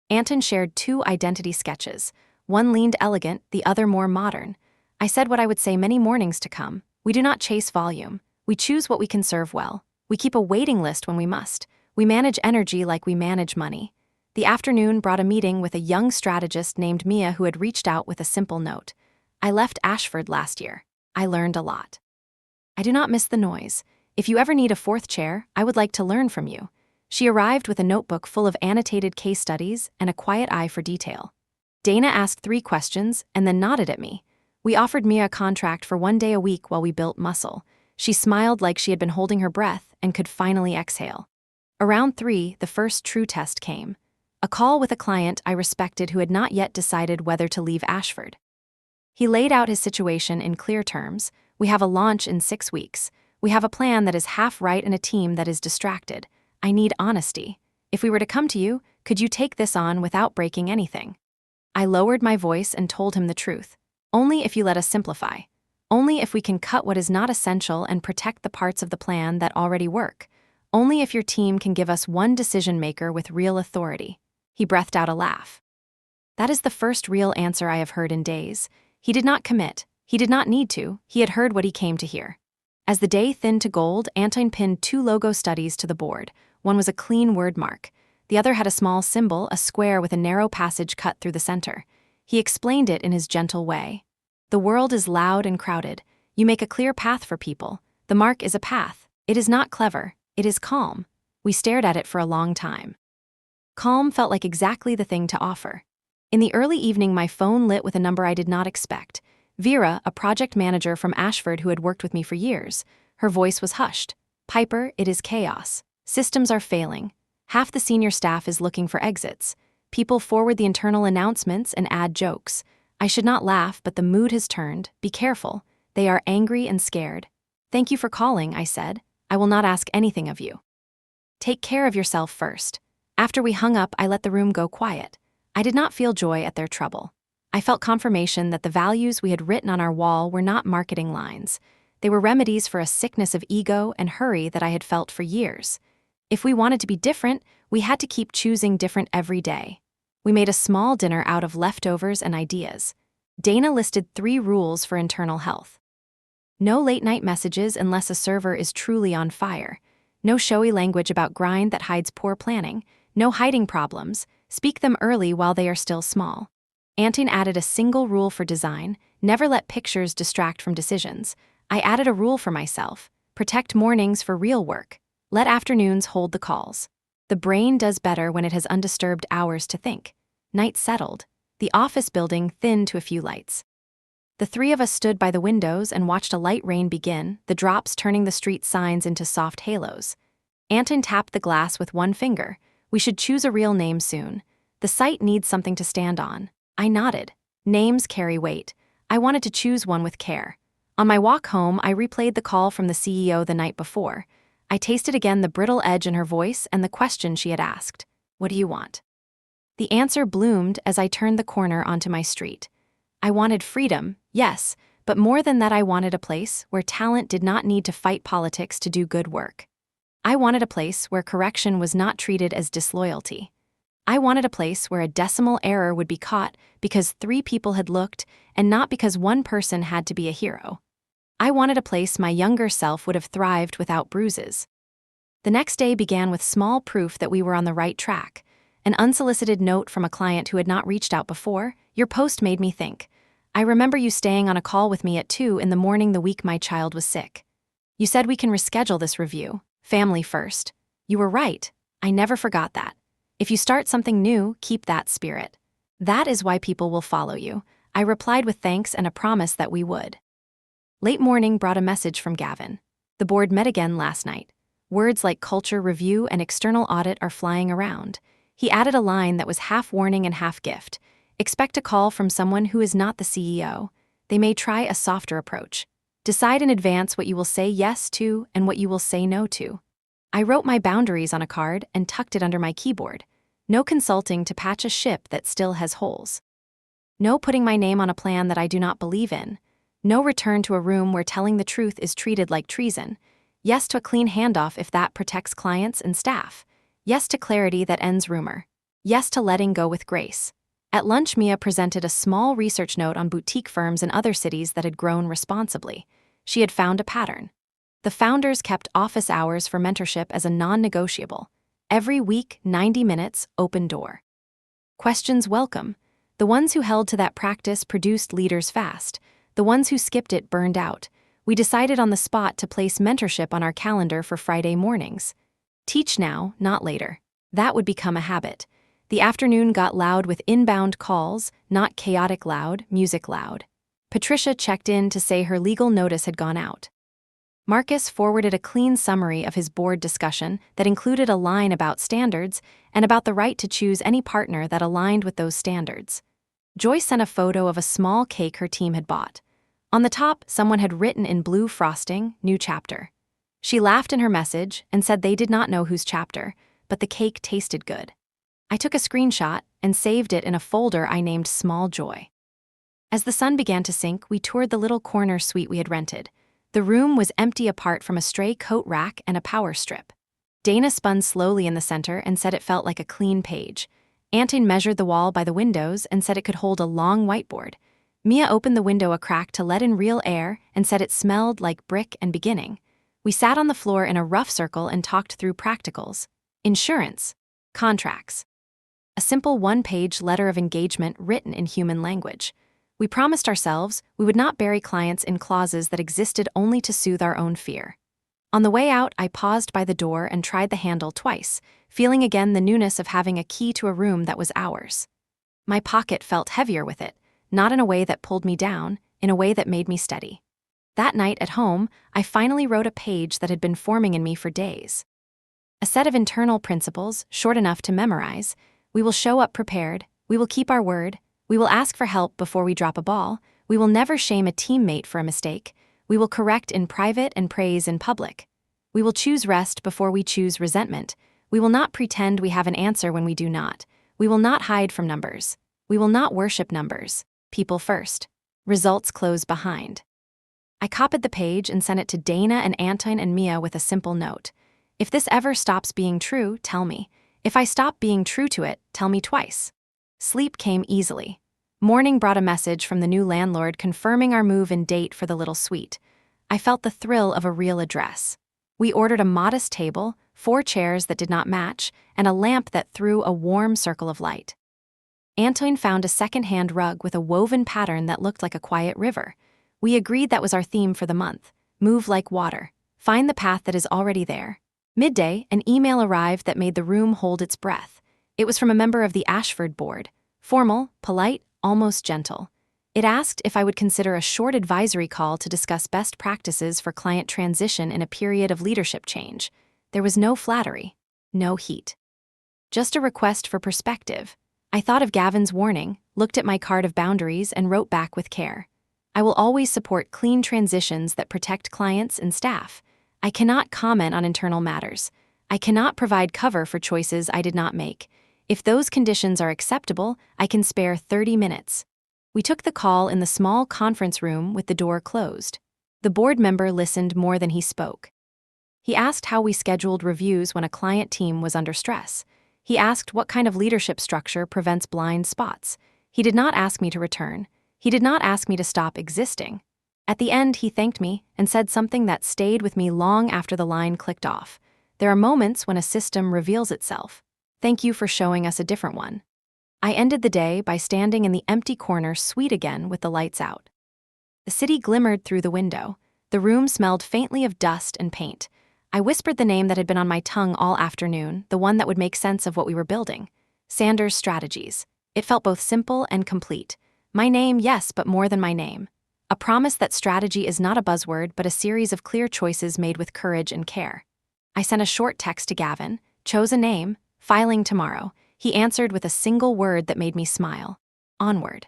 Anton shared 2 identity sketches. One leaned elegant, the other more modern. I said what I would say many mornings to come. We do not chase volume. We choose what we can serve well. We keep a waiting list when we must. We manage energy like we manage money. The afternoon brought a meeting with a young strategist named Mia who had reached out with a simple note. I left Ashford last year. I learned a lot. I do not miss the noise. If you ever need a 4th chair, I would like to learn from you. She arrived with a notebook full of annotated case studies and a quiet eye for detail. Dana asked 3 questions and then nodded at me. We offered Mia a contract for 1 day a week while we built muscle. She smiled like she had been holding her breath and could finally exhale. Around 3, the first true test came. A call with a client I respected who had not yet decided whether to leave Ashford. He laid out his situation in clear terms. We have a launch in 6 weeks. We have a plan that is half right and a team that is distracted. I need honesty. If we were to come to you, could you take this on without breaking anything? I lowered my voice and told him the truth. Only if you let us simplify. Only if we can cut what is not essential and protect the parts of the plan that already work. Only if your team can give us one decision maker with real authority. He breathed out a laugh. That is the first real answer I have heard in days. He did not commit. He did not need to. He had heard what he came to hear. As the day thinned to gold, Anton pinned 2 logo studies to the board. One was a clean word mark. The other had a small symbol, a square with a narrow passage cut through the center. He explained it in his gentle way. The world is loud and crowded. You make a clear path for people. The mark is a path. It is not clever. It is calm. We stared at it for a long time. Calm felt like exactly the thing to offer. In the early evening, my phone lit with a number I did not expect. Vera, a project manager from Ashford who had worked with me for years. Her voice was hushed. Piper, it is chaos. Systems are failing. Half the senior staff is looking for exits. People forward the internal announcements and add jokes. I should not laugh, but the mood has turned. Be careful. They are angry and scared. Thank you for calling, I said. I will not ask anything of you. Take care of yourself first. After we hung up, I let the room go quiet. I did not feel joy at their trouble. I felt confirmation that the values we had written on our wall were not marketing lines. They were remedies for a sickness of ego and hurry that I had felt for years. If we wanted to be different, we had to keep choosing different every day. We made a small dinner out of leftovers and ideas. Dana listed 3 rules for internal health. No late-night messages unless a server is truly on fire. No showy language about grind that hides poor planning. No hiding problems. Speak them early while they are still small. Anton added a single rule for design: never let pictures distract from decisions. I added a rule for myself: protect mornings for real work. Let afternoons hold the calls. The brain does better when it has undisturbed hours to think. Night settled. The office building thinned to a few lights. The three of us stood by the windows and watched a light rain begin, the drops turning the street signs into soft halos. Anton tapped the glass with one finger. We should choose a real name soon. The site needs something to stand on. I nodded. Names carry weight. I wanted to choose one with care. On my walk home, I replayed the call from the CEO the night before. I tasted again the brittle edge in her voice and the question she had asked. What do you want? The answer bloomed as I turned the corner onto my street. I wanted freedom, yes, but more than that I wanted a place where talent did not need to fight politics to do good work. I wanted a place where correction was not treated as disloyalty. I wanted a place where a decimal error would be caught because 3 people had looked and not because one person had to be a hero. I wanted a place my younger self would have thrived without bruises. The next day began with small proof that we were on the right track. An unsolicited note from a client who had not reached out before. Your post made me think. I remember you staying on a call with me at 2 in the morning the week my child was sick. You said we can reschedule this review. Family first. You were right. I never forgot that. If you start something new, keep that spirit. That is why people will follow you. I replied with thanks and a promise that we would. Late morning brought a message from Gavin. The board met again last night. Words like culture review and external audit are flying around. He added a line that was half warning and half gift. Expect a call from someone who is not the CEO. They may try a softer approach. Decide in advance what you will say yes to and what you will say no to. I wrote my boundaries on a card and tucked it under my keyboard. No consulting to patch a ship that still has holes. No putting my name on a plan that I do not believe in. No return to a room where telling the truth is treated like treason. Yes to a clean handoff if that protects clients and staff. Yes to clarity that ends rumor. Yes to letting go with grace. At lunch, Mia presented a small research note on boutique firms in other cities that had grown responsibly. She had found a pattern. The founders kept office hours for mentorship as a non-negotiable. Every week, 90 minutes, open door. Questions welcome. The ones who held to that practice produced leaders fast. The ones who skipped it burned out. We decided on the spot to place mentorship on our calendar for Friday mornings. Teach now, not later. That would become a habit. The afternoon got loud with inbound calls, not chaotic loud, music loud. Patricia checked in to say her legal notice had gone out. Marcus forwarded a clean summary of his board discussion that included a line about standards and about the right to choose any partner that aligned with those standards. Joyce sent a photo of a small cake her team had bought. On the top, someone had written in blue frosting, "New chapter." She laughed in her message and said they did not know whose chapter, but the cake tasted good. I took a screenshot and saved it in a folder I named Small Joy. As the sun began to sink, we toured the little corner suite we had rented. The room was empty apart from a stray coat rack and a power strip. Dana spun slowly in the center and said it felt like a clean page. Anton measured the wall by the windows and said it could hold a long whiteboard. Mia opened the window a crack to let in real air and said it smelled like brick and beginning. We sat on the floor in a rough circle and talked through practicals. Insurance. Contracts. A simple one-page letter of engagement written in human language. We promised ourselves we would not bury clients in clauses that existed only to soothe our own fear. On the way out, I paused by the door and tried the handle twice, feeling again the newness of having a key to a room that was ours. My pocket felt heavier with it, not in a way that pulled me down, in a way that made me steady. That night at home, I finally wrote a page that had been forming in me for days. A set of internal principles, short enough to memorize. We will show up prepared, we will keep our word, we will ask for help before we drop a ball, we will never shame a teammate for a mistake, we will correct in private and praise in public. We will choose rest before we choose resentment. We will not pretend we have an answer when we do not. We will not hide from numbers. We will not worship numbers. People first. Results close behind. I copied the page and sent it to Dana and Anton and Mia with a simple note. If this ever stops being true, tell me. If I stop being true to it, tell me twice. Sleep came easily. Morning brought a message from the new landlord confirming our move and date for the little suite. I felt the thrill of a real address. We ordered a modest table, 4 chairs that did not match, and a lamp that threw a warm circle of light. Anton found a second-hand rug with a woven pattern that looked like a quiet river. We agreed that was our theme for the month. Move like water. Find the path that is already there. Midday, an email arrived that made the room hold its breath. It was from a member of the Ashford board. Formal, polite, almost gentle. It asked if I would consider a short advisory call to discuss best practices for client transition in a period of leadership change. There was no flattery, no heat. Just a request for perspective. I thought of Gavin's warning, looked at my card of boundaries, and wrote back with care. I will always support clean transitions that protect clients and staff. I cannot comment on internal matters. I cannot provide cover for choices I did not make. If those conditions are acceptable, I can spare 30 minutes. We took the call in the small conference room with the door closed. The board member listened more than he spoke. He asked how we scheduled reviews when a client team was under stress. He asked what kind of leadership structure prevents blind spots. He did not ask me to return. He did not ask me to stop existing. At the end, he thanked me and said something that stayed with me long after the line clicked off. There are moments when a system reveals itself. Thank you for showing us a different one. I ended the day by standing in the empty corner suite again with the lights out. The city glimmered through the window. The room smelled faintly of dust and paint. I whispered the name that had been on my tongue all afternoon, the one that would make sense of what we were building. Sanders Strategies. It felt both simple and complete. My name, yes, but more than my name. A promise that strategy is not a buzzword, but a series of clear choices made with courage and care. I sent a short text to Gavin, chose a name, filing tomorrow. He answered with a single word that made me smile. Onward.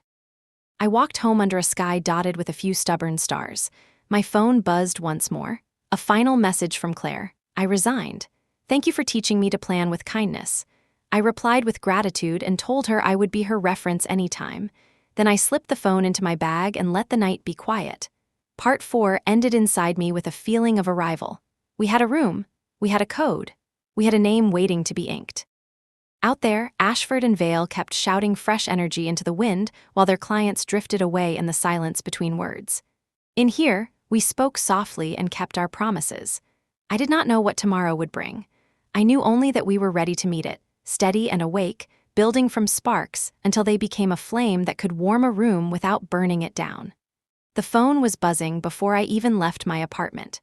I walked home under a sky dotted with a few stubborn stars. My phone buzzed once more. A final message from Claire. I resigned. Thank you for teaching me to plan with kindness. I replied with gratitude and told her I would be her reference anytime. Then I slipped the phone into my bag and let the night be quiet. Part 4 ended inside me with a feeling of arrival. We had a room. We had a code. We had a name waiting to be inked. Out there, Ashford and Vale kept shouting fresh energy into the wind while their clients drifted away in the silence between words. In here, we spoke softly and kept our promises. I did not know what tomorrow would bring. I knew only that we were ready to meet it, steady and awake, building from sparks until they became a flame that could warm a room without burning it down. The phone was buzzing before I even left my apartment.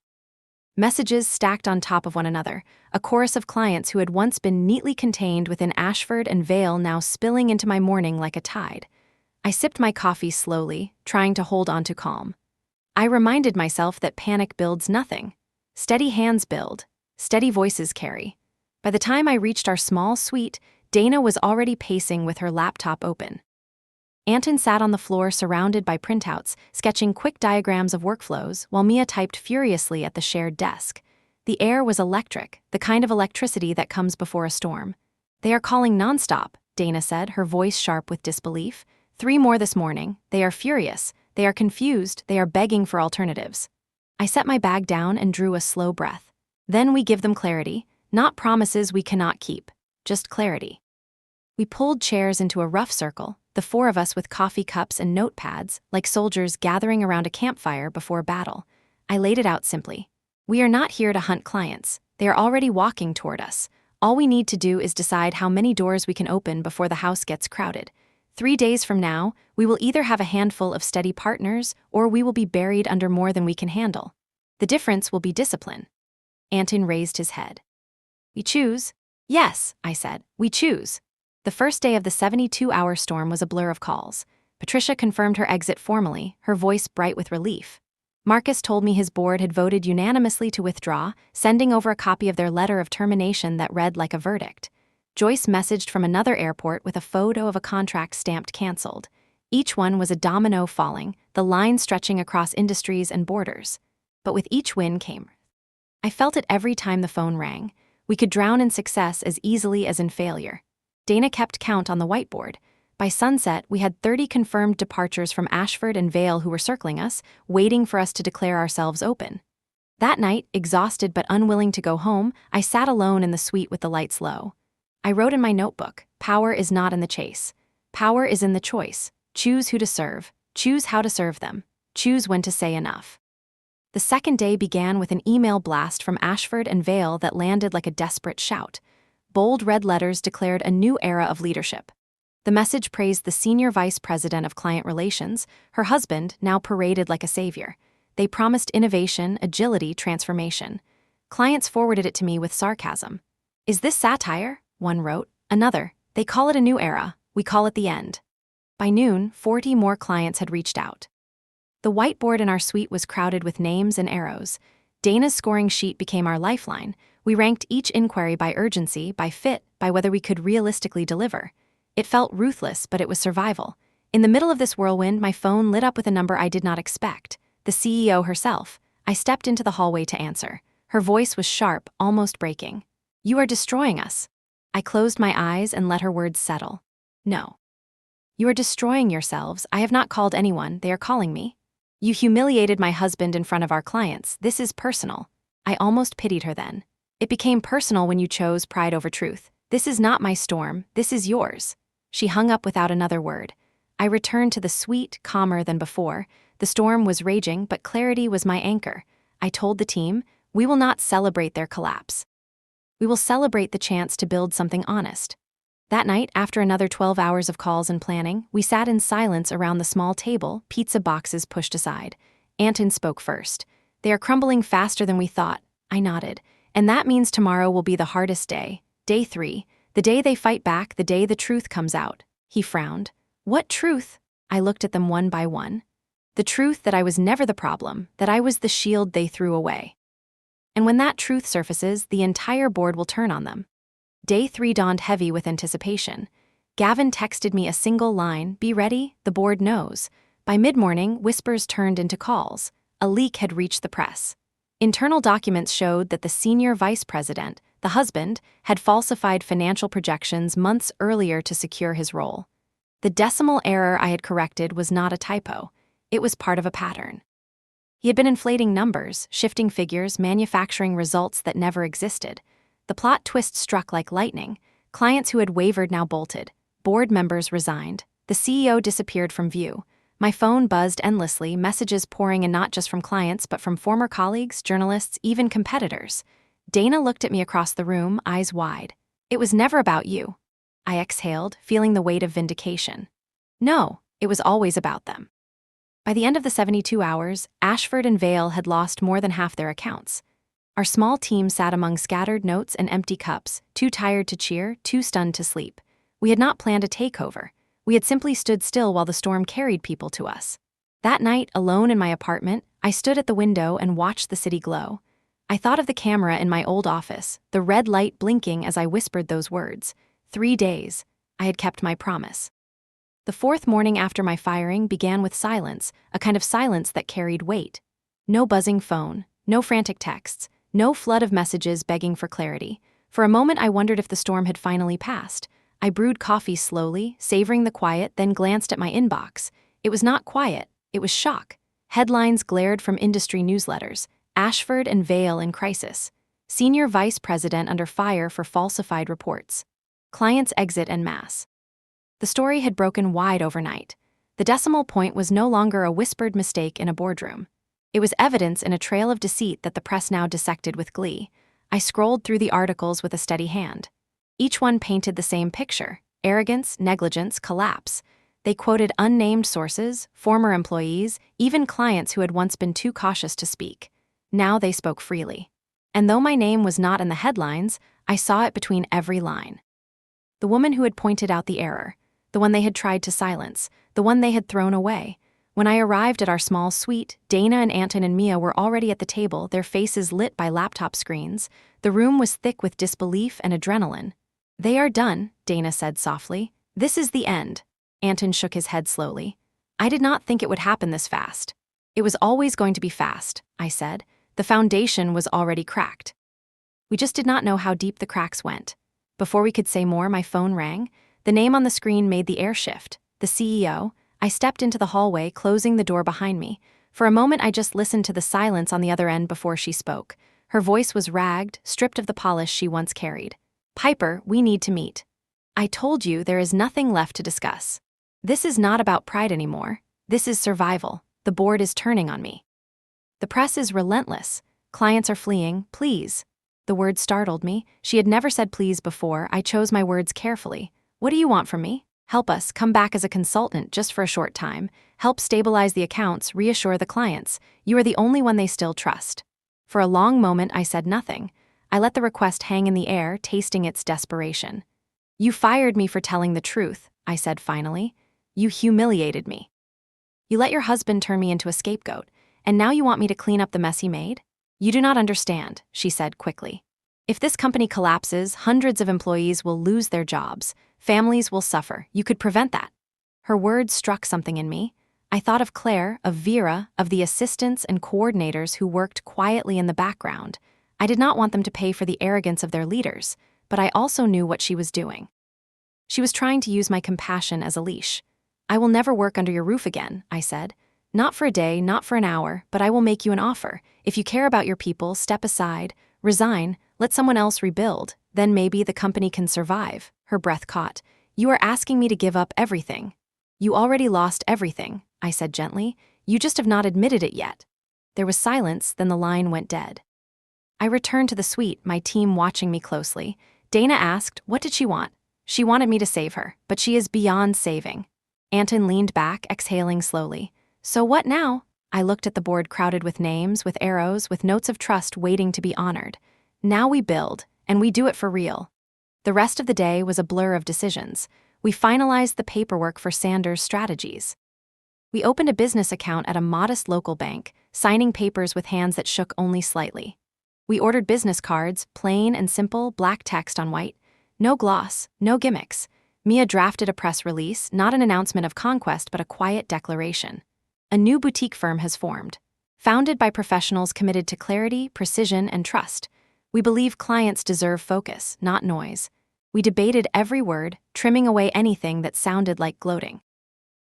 Messages stacked on top of one another, a chorus of clients who had once been neatly contained within Ashford and Vale now spilling into my morning like a tide. I sipped my coffee slowly, trying to hold on to calm. I reminded myself that panic builds nothing. Steady hands build, steady voices carry. By the time I reached our small suite, Dana was already pacing with her laptop open. Anton sat on the floor surrounded by printouts, sketching quick diagrams of workflows, while Mia typed furiously at the shared desk. The air was electric, the kind of electricity that comes before a storm. They are calling nonstop, Dana said, her voice sharp with disbelief. 3 more this morning. They are furious. They are confused. They are begging for alternatives. I set my bag down and drew a slow breath. Then we give them clarity, not promises we cannot keep, just clarity. We pulled chairs into a rough circle, the 4 of us with coffee cups and notepads, like soldiers gathering around a campfire before battle. I laid it out simply. We are not here to hunt clients. They are already walking toward us. All we need to do is decide how many doors we can open before the house gets crowded. 3 days from now, we will either have a handful of steady partners or we will be buried under more than we can handle. The difference will be discipline. Anton raised his head. We choose? Yes, I said, we choose. The first day of the 72-hour storm was a blur of calls. Patricia confirmed her exit formally, her voice bright with relief. Marcus told me his board had voted unanimously to withdraw, sending over a copy of their letter of termination that read like a verdict. Joyce messaged from another airport with a photo of a contract stamped canceled. Each one was a domino falling, the line stretching across industries and borders. But with each win came. I felt it every time the phone rang. We could drown in success as easily as in failure. Dana kept count on the whiteboard. By sunset, we had 30 confirmed departures from Ashford and Vale who were circling us, waiting for us to declare ourselves open. That night, exhausted but unwilling to go home, I sat alone in the suite with the lights low. I wrote in my notebook, power is not in the chase. Power is in the choice. Choose who to serve. Choose how to serve them. Choose when to say enough. The second day began with an email blast from Ashford and Vale that landed like a desperate shout. Bold red letters declared a new era of leadership. The message praised the senior vice president of client relations, her husband, now paraded like a savior. They promised innovation, agility, transformation. Clients forwarded it to me with sarcasm. "Is this satire?" one wrote. Another, "They call it a new era, we call it the end." By noon, 40 more clients had reached out. The whiteboard in our suite was crowded with names and arrows. Dana's scoring sheet became our lifeline. We ranked each inquiry by urgency, by fit, by whether we could realistically deliver. It felt ruthless, but it was survival. In the middle of this whirlwind, my phone lit up with a number I did not expect. The CEO herself. I stepped into the hallway to answer. Her voice was sharp, almost breaking. "You are destroying us." I closed my eyes and let her words settle. "No. You are destroying yourselves. I have not called anyone, they are calling me. You humiliated my husband in front of our clients. This is personal." I almost pitied her then. "It became personal when you chose pride over truth. This is not my storm, this is yours." She hung up without another word. I returned to the suite, calmer than before. The storm was raging, but clarity was my anchor. I told the team, "We will not celebrate their collapse. We will celebrate the chance to build something honest." That night, after another 12 hours of calls and planning, we sat in silence around the small table, pizza boxes pushed aside. Anton spoke first. "They are crumbling faster than we thought." I nodded. "And that means tomorrow will be the hardest day. Day 3. The day they fight back, the day the truth comes out." He frowned. "What truth?" I looked at them one by one. "The truth that I was never the problem, that I was the shield they threw away. And when that truth surfaces, the entire board will turn on them." Day 3 dawned heavy with anticipation. Gavin texted me a single line, "Be ready, the board knows." By mid-morning, whispers turned into calls. A leak had reached the press. Internal documents showed that the senior vice president, the husband, had falsified financial projections months earlier to secure his role. The decimal error I had corrected was not a typo. It was part of a pattern. He had been inflating numbers, shifting figures, manufacturing results that never existed. The plot twist struck like lightning. Clients who had wavered now bolted. Board members resigned. The CEO disappeared from view. My phone buzzed endlessly, messages pouring in not just from clients but from former colleagues, journalists, even competitors. Dana looked at me across the room, eyes wide. "It was never about you." I exhaled, feeling the weight of vindication. "No, it was always about them." By the end of the 72 hours, Ashford and Vale had lost more than half their accounts. Our small team sat among scattered notes and empty cups, too tired to cheer, too stunned to sleep. We had not planned a takeover. We had simply stood still while the storm carried people to us. That night, alone in my apartment, I stood at the window and watched the city glow. I thought of the camera in my old office, the red light blinking as I whispered those words. 3 days. I had kept my promise. The 4th morning after my firing began with silence, a kind of silence that carried weight. No buzzing phone, no frantic texts, no flood of messages begging for clarity. For a moment I wondered if the storm had finally passed. I brewed coffee slowly, savoring the quiet, then glanced at my inbox. It was not quiet, it was shock. Headlines glared from industry newsletters. Ashford and Vale in crisis. Senior vice president under fire for falsified reports. Clients exit en masse. The story had broken wide overnight. The decimal point was no longer a whispered mistake in a boardroom. It was evidence in a trail of deceit that the press now dissected with glee. I scrolled through the articles with a steady hand. Each one painted the same picture: arrogance, negligence, collapse. They quoted unnamed sources, former employees, even clients who had once been too cautious to speak. Now they spoke freely. And though my name was not in the headlines, I saw it between every line. The woman who had pointed out the error, the one they had tried to silence, the one they had thrown away. When I arrived at our small suite, Dana and Anton and Mia were already at the table, their faces lit by laptop screens. The room was thick with disbelief and adrenaline. "They are done," Dana said softly. "This is the end." Anton shook his head slowly. "I did not think it would happen this fast." "It was always going to be fast," I said. "The foundation was already cracked. We just did not know how deep the cracks went." Before we could say more, my phone rang. The name on the screen made the air shift. The CEO. I stepped into the hallway, closing the door behind me. For a moment, I just listened to the silence on the other end before she spoke. Her voice was ragged, stripped of the polish she once carried. "Piper, we need to meet. I told you there is nothing left to discuss. This is not about pride anymore. This is survival. The board is turning on me. The press is relentless. Clients are fleeing. Please." The word startled me. She had never said please before. I chose my words carefully. "What do you want from me?" "Help us, come back as a consultant just for a short time. Help stabilize the accounts, reassure the clients. You are the only one they still trust." For a long moment, I said nothing. I let the request hang in the air, tasting its desperation. "You fired me for telling the truth," I said finally. "You humiliated me. You let your husband turn me into a scapegoat, and now you want me to clean up the mess he made? You do not understand," she said quickly. "If this company collapses, hundreds of employees will lose their jobs. Families will suffer. You could prevent that." Her words struck something in me. I thought of Claire, of Vera, of the assistants and coordinators who worked quietly in the background. I did not want them to pay for the arrogance of their leaders, but I also knew what she was doing. She was trying to use my compassion as a leash. "I will never work under your roof again," I said. "Not for a day, not for an hour, but I will make you an offer. If you care about your people, step aside, resign, let someone else rebuild. Then maybe the company can survive." Her breath caught. "You are asking me to give up everything." "You already lost everything," I said gently. "You just have not admitted it yet." There was silence, then the line went dead. I returned to the suite, my team watching me closely. Dana asked, what did she want? She wanted me to save her, but she is beyond saving. Anton leaned back, exhaling slowly. "So what now?" I looked at the board crowded with names, with arrows, with notes of trust waiting to be honored. "Now we build, and we do it for real." The rest of the day was a blur of decisions. We finalized the paperwork for Sanders' strategies. We opened a business account at a modest local bank, signing papers with hands that shook only slightly. We ordered business cards, plain and simple, black text on white. No gloss, no gimmicks. Mia drafted a press release, not an announcement of conquest but a quiet declaration. A new boutique firm has formed. Founded by professionals committed to clarity, precision, and trust. We believe clients deserve focus, not noise. We debated every word, trimming away anything that sounded like gloating.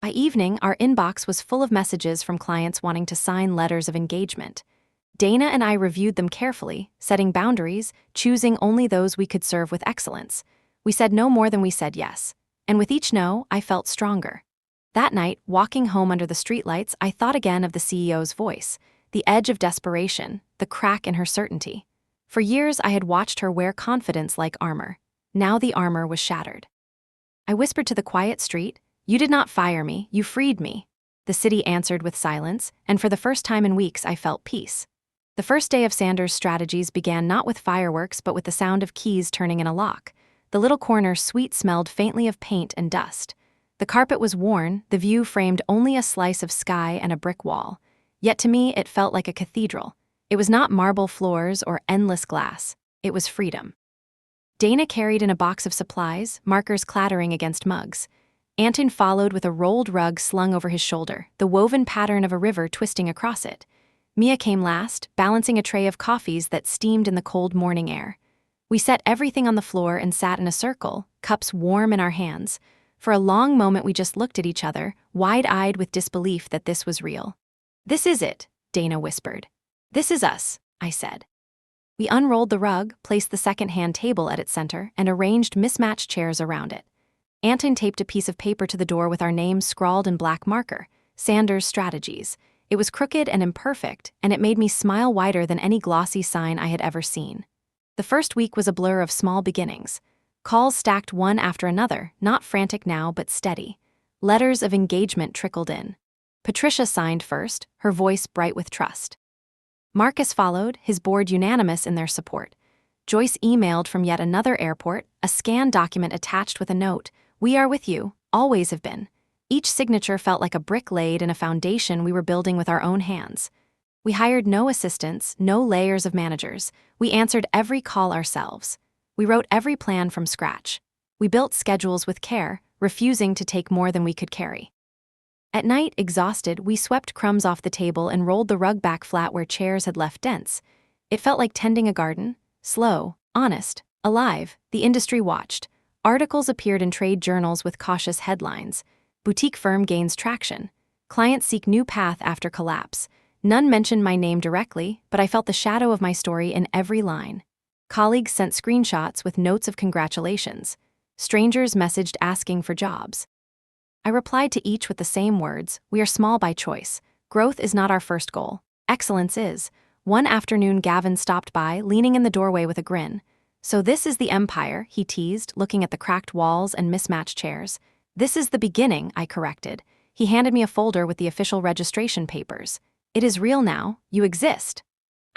By evening, our inbox was full of messages from clients wanting to sign letters of engagement. Dana and I reviewed them carefully, setting boundaries, choosing only those we could serve with excellence. We said no more than we said yes. And with each no, I felt stronger. That night, walking home under the streetlights, I thought again of the CEO's voice, the edge of desperation, the crack in her certainty. For years, I had watched her wear confidence like armor. Now the armor was shattered. I whispered to the quiet street, "You did not fire me, you freed me." The city answered with silence, and for the first time in weeks, I felt peace. The first day of Sanders' strategies began not with fireworks but with the sound of keys turning in a lock. The little corner suite smelled faintly of paint and dust. The carpet was worn, the view framed only a slice of sky and a brick wall. Yet to me, it felt like a cathedral. It was not marble floors or endless glass. It was freedom. Dana carried in a box of supplies, markers clattering against mugs. Anton followed with a rolled rug slung over his shoulder, the woven pattern of a river twisting across it. Mia came last, balancing a tray of coffees that steamed in the cold morning air. We set everything on the floor and sat in a circle, cups warm in our hands. For a long moment we just looked at each other, wide-eyed with disbelief that this was real. "This is it," Dana whispered. "This is us," I said. We unrolled the rug, placed the second-hand table at its center, and arranged mismatched chairs around it. Anton taped a piece of paper to the door with our names scrawled in black marker, Sanders' Strategies. It was crooked and imperfect, and it made me smile wider than any glossy sign I had ever seen. The first week was a blur of small beginnings. Calls stacked one after another, not frantic now but steady. Letters of engagement trickled in. Patricia signed first, her voice bright with trust. Marcus followed, his board unanimous in their support. Joyce emailed from yet another airport, a scanned document attached with a note, "We are with you, always have been." Each signature felt like a brick laid in a foundation we were building with our own hands. We hired no assistants, no layers of managers. We answered every call ourselves. We wrote every plan from scratch. We built schedules with care, refusing to take more than we could carry. At night, exhausted, we swept crumbs off the table and rolled the rug back flat where chairs had left dents. It felt like tending a garden, slow, honest, alive. The industry watched. Articles appeared in trade journals with cautious headlines. Boutique firm gains traction. Clients seek new path after collapse. None mentioned my name directly, but I felt the shadow of my story in every line. Colleagues sent screenshots with notes of congratulations. Strangers messaged asking for jobs. I replied to each with the same words, "We are small by choice. Growth is not our first goal. Excellence is." One afternoon, Gavin stopped by, leaning in the doorway with a grin. "So this is the empire," he teased, looking at the cracked walls and mismatched chairs. "This is the beginning," I corrected. He handed me a folder with the official registration papers. "It is real now. You exist."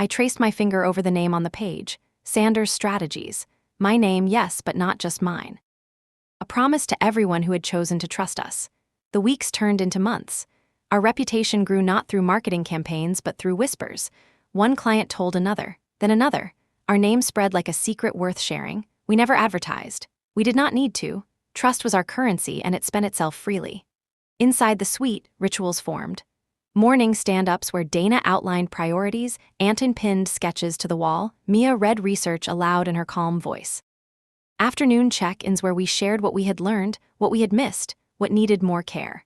I traced my finger over the name on the page. Sanders Strategies. My name, yes, but not just mine. A promise to everyone who had chosen to trust us. The weeks turned into months. Our reputation grew not through marketing campaigns but through whispers. One client told another, then another. Our name spread like a secret worth sharing. We never advertised. We did not need to. Trust was our currency, and it spent itself freely. Inside the suite, rituals formed. Morning stand-ups where Dana outlined priorities, Anton pinned sketches to the wall, Mia read research aloud in her calm voice. Afternoon check-ins where we shared what we had learned, what we had missed, what needed more care.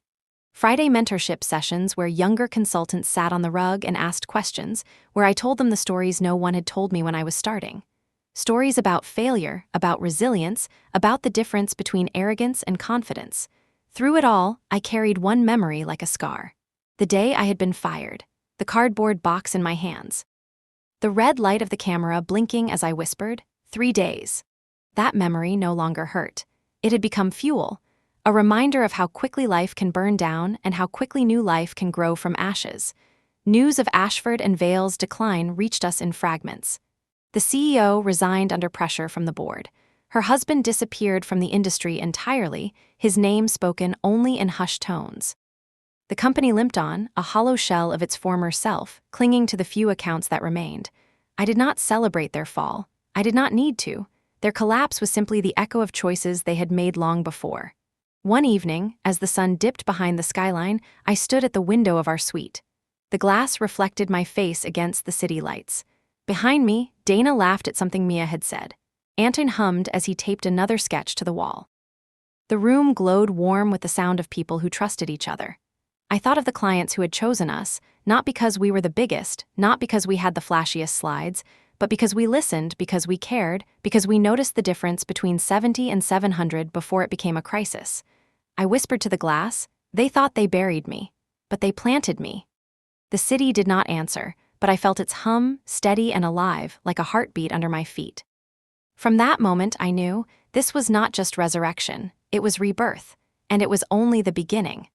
Friday mentorship sessions where younger consultants sat on the rug and asked questions, where I told them the stories no one had told me when I was starting. Stories about failure, about resilience, about the difference between arrogance and confidence. Through it all, I carried one memory like a scar. The day I had been fired, the cardboard box in my hands. The red light of the camera blinking as I whispered, 3 days. That memory no longer hurt. It had become fuel, a reminder of how quickly life can burn down and how quickly new life can grow from ashes. News of Ashford and Vale's decline reached us in fragments. The CEO resigned under pressure from the board. Her husband disappeared from the industry entirely, his name spoken only in hushed tones. The company limped on, a hollow shell of its former self, clinging to the few accounts that remained. I did not celebrate their fall. I did not need to. Their collapse was simply the echo of choices they had made long before. One evening, as the sun dipped behind the skyline, I stood at the window of our suite. The glass reflected my face against the city lights. Behind me, Dana laughed at something Mia had said. Anton hummed as he taped another sketch to the wall. The room glowed warm with the sound of people who trusted each other. I thought of the clients who had chosen us, not because we were the biggest, not because we had the flashiest slides, but because we listened, because we cared, because we noticed the difference between 70 and 700 before it became a crisis. I whispered to the glass, they thought they buried me, but they planted me. The city did not answer, but I felt its hum, steady and alive, like a heartbeat under my feet. From that moment, I knew this was not just resurrection, it was rebirth, and it was only the beginning.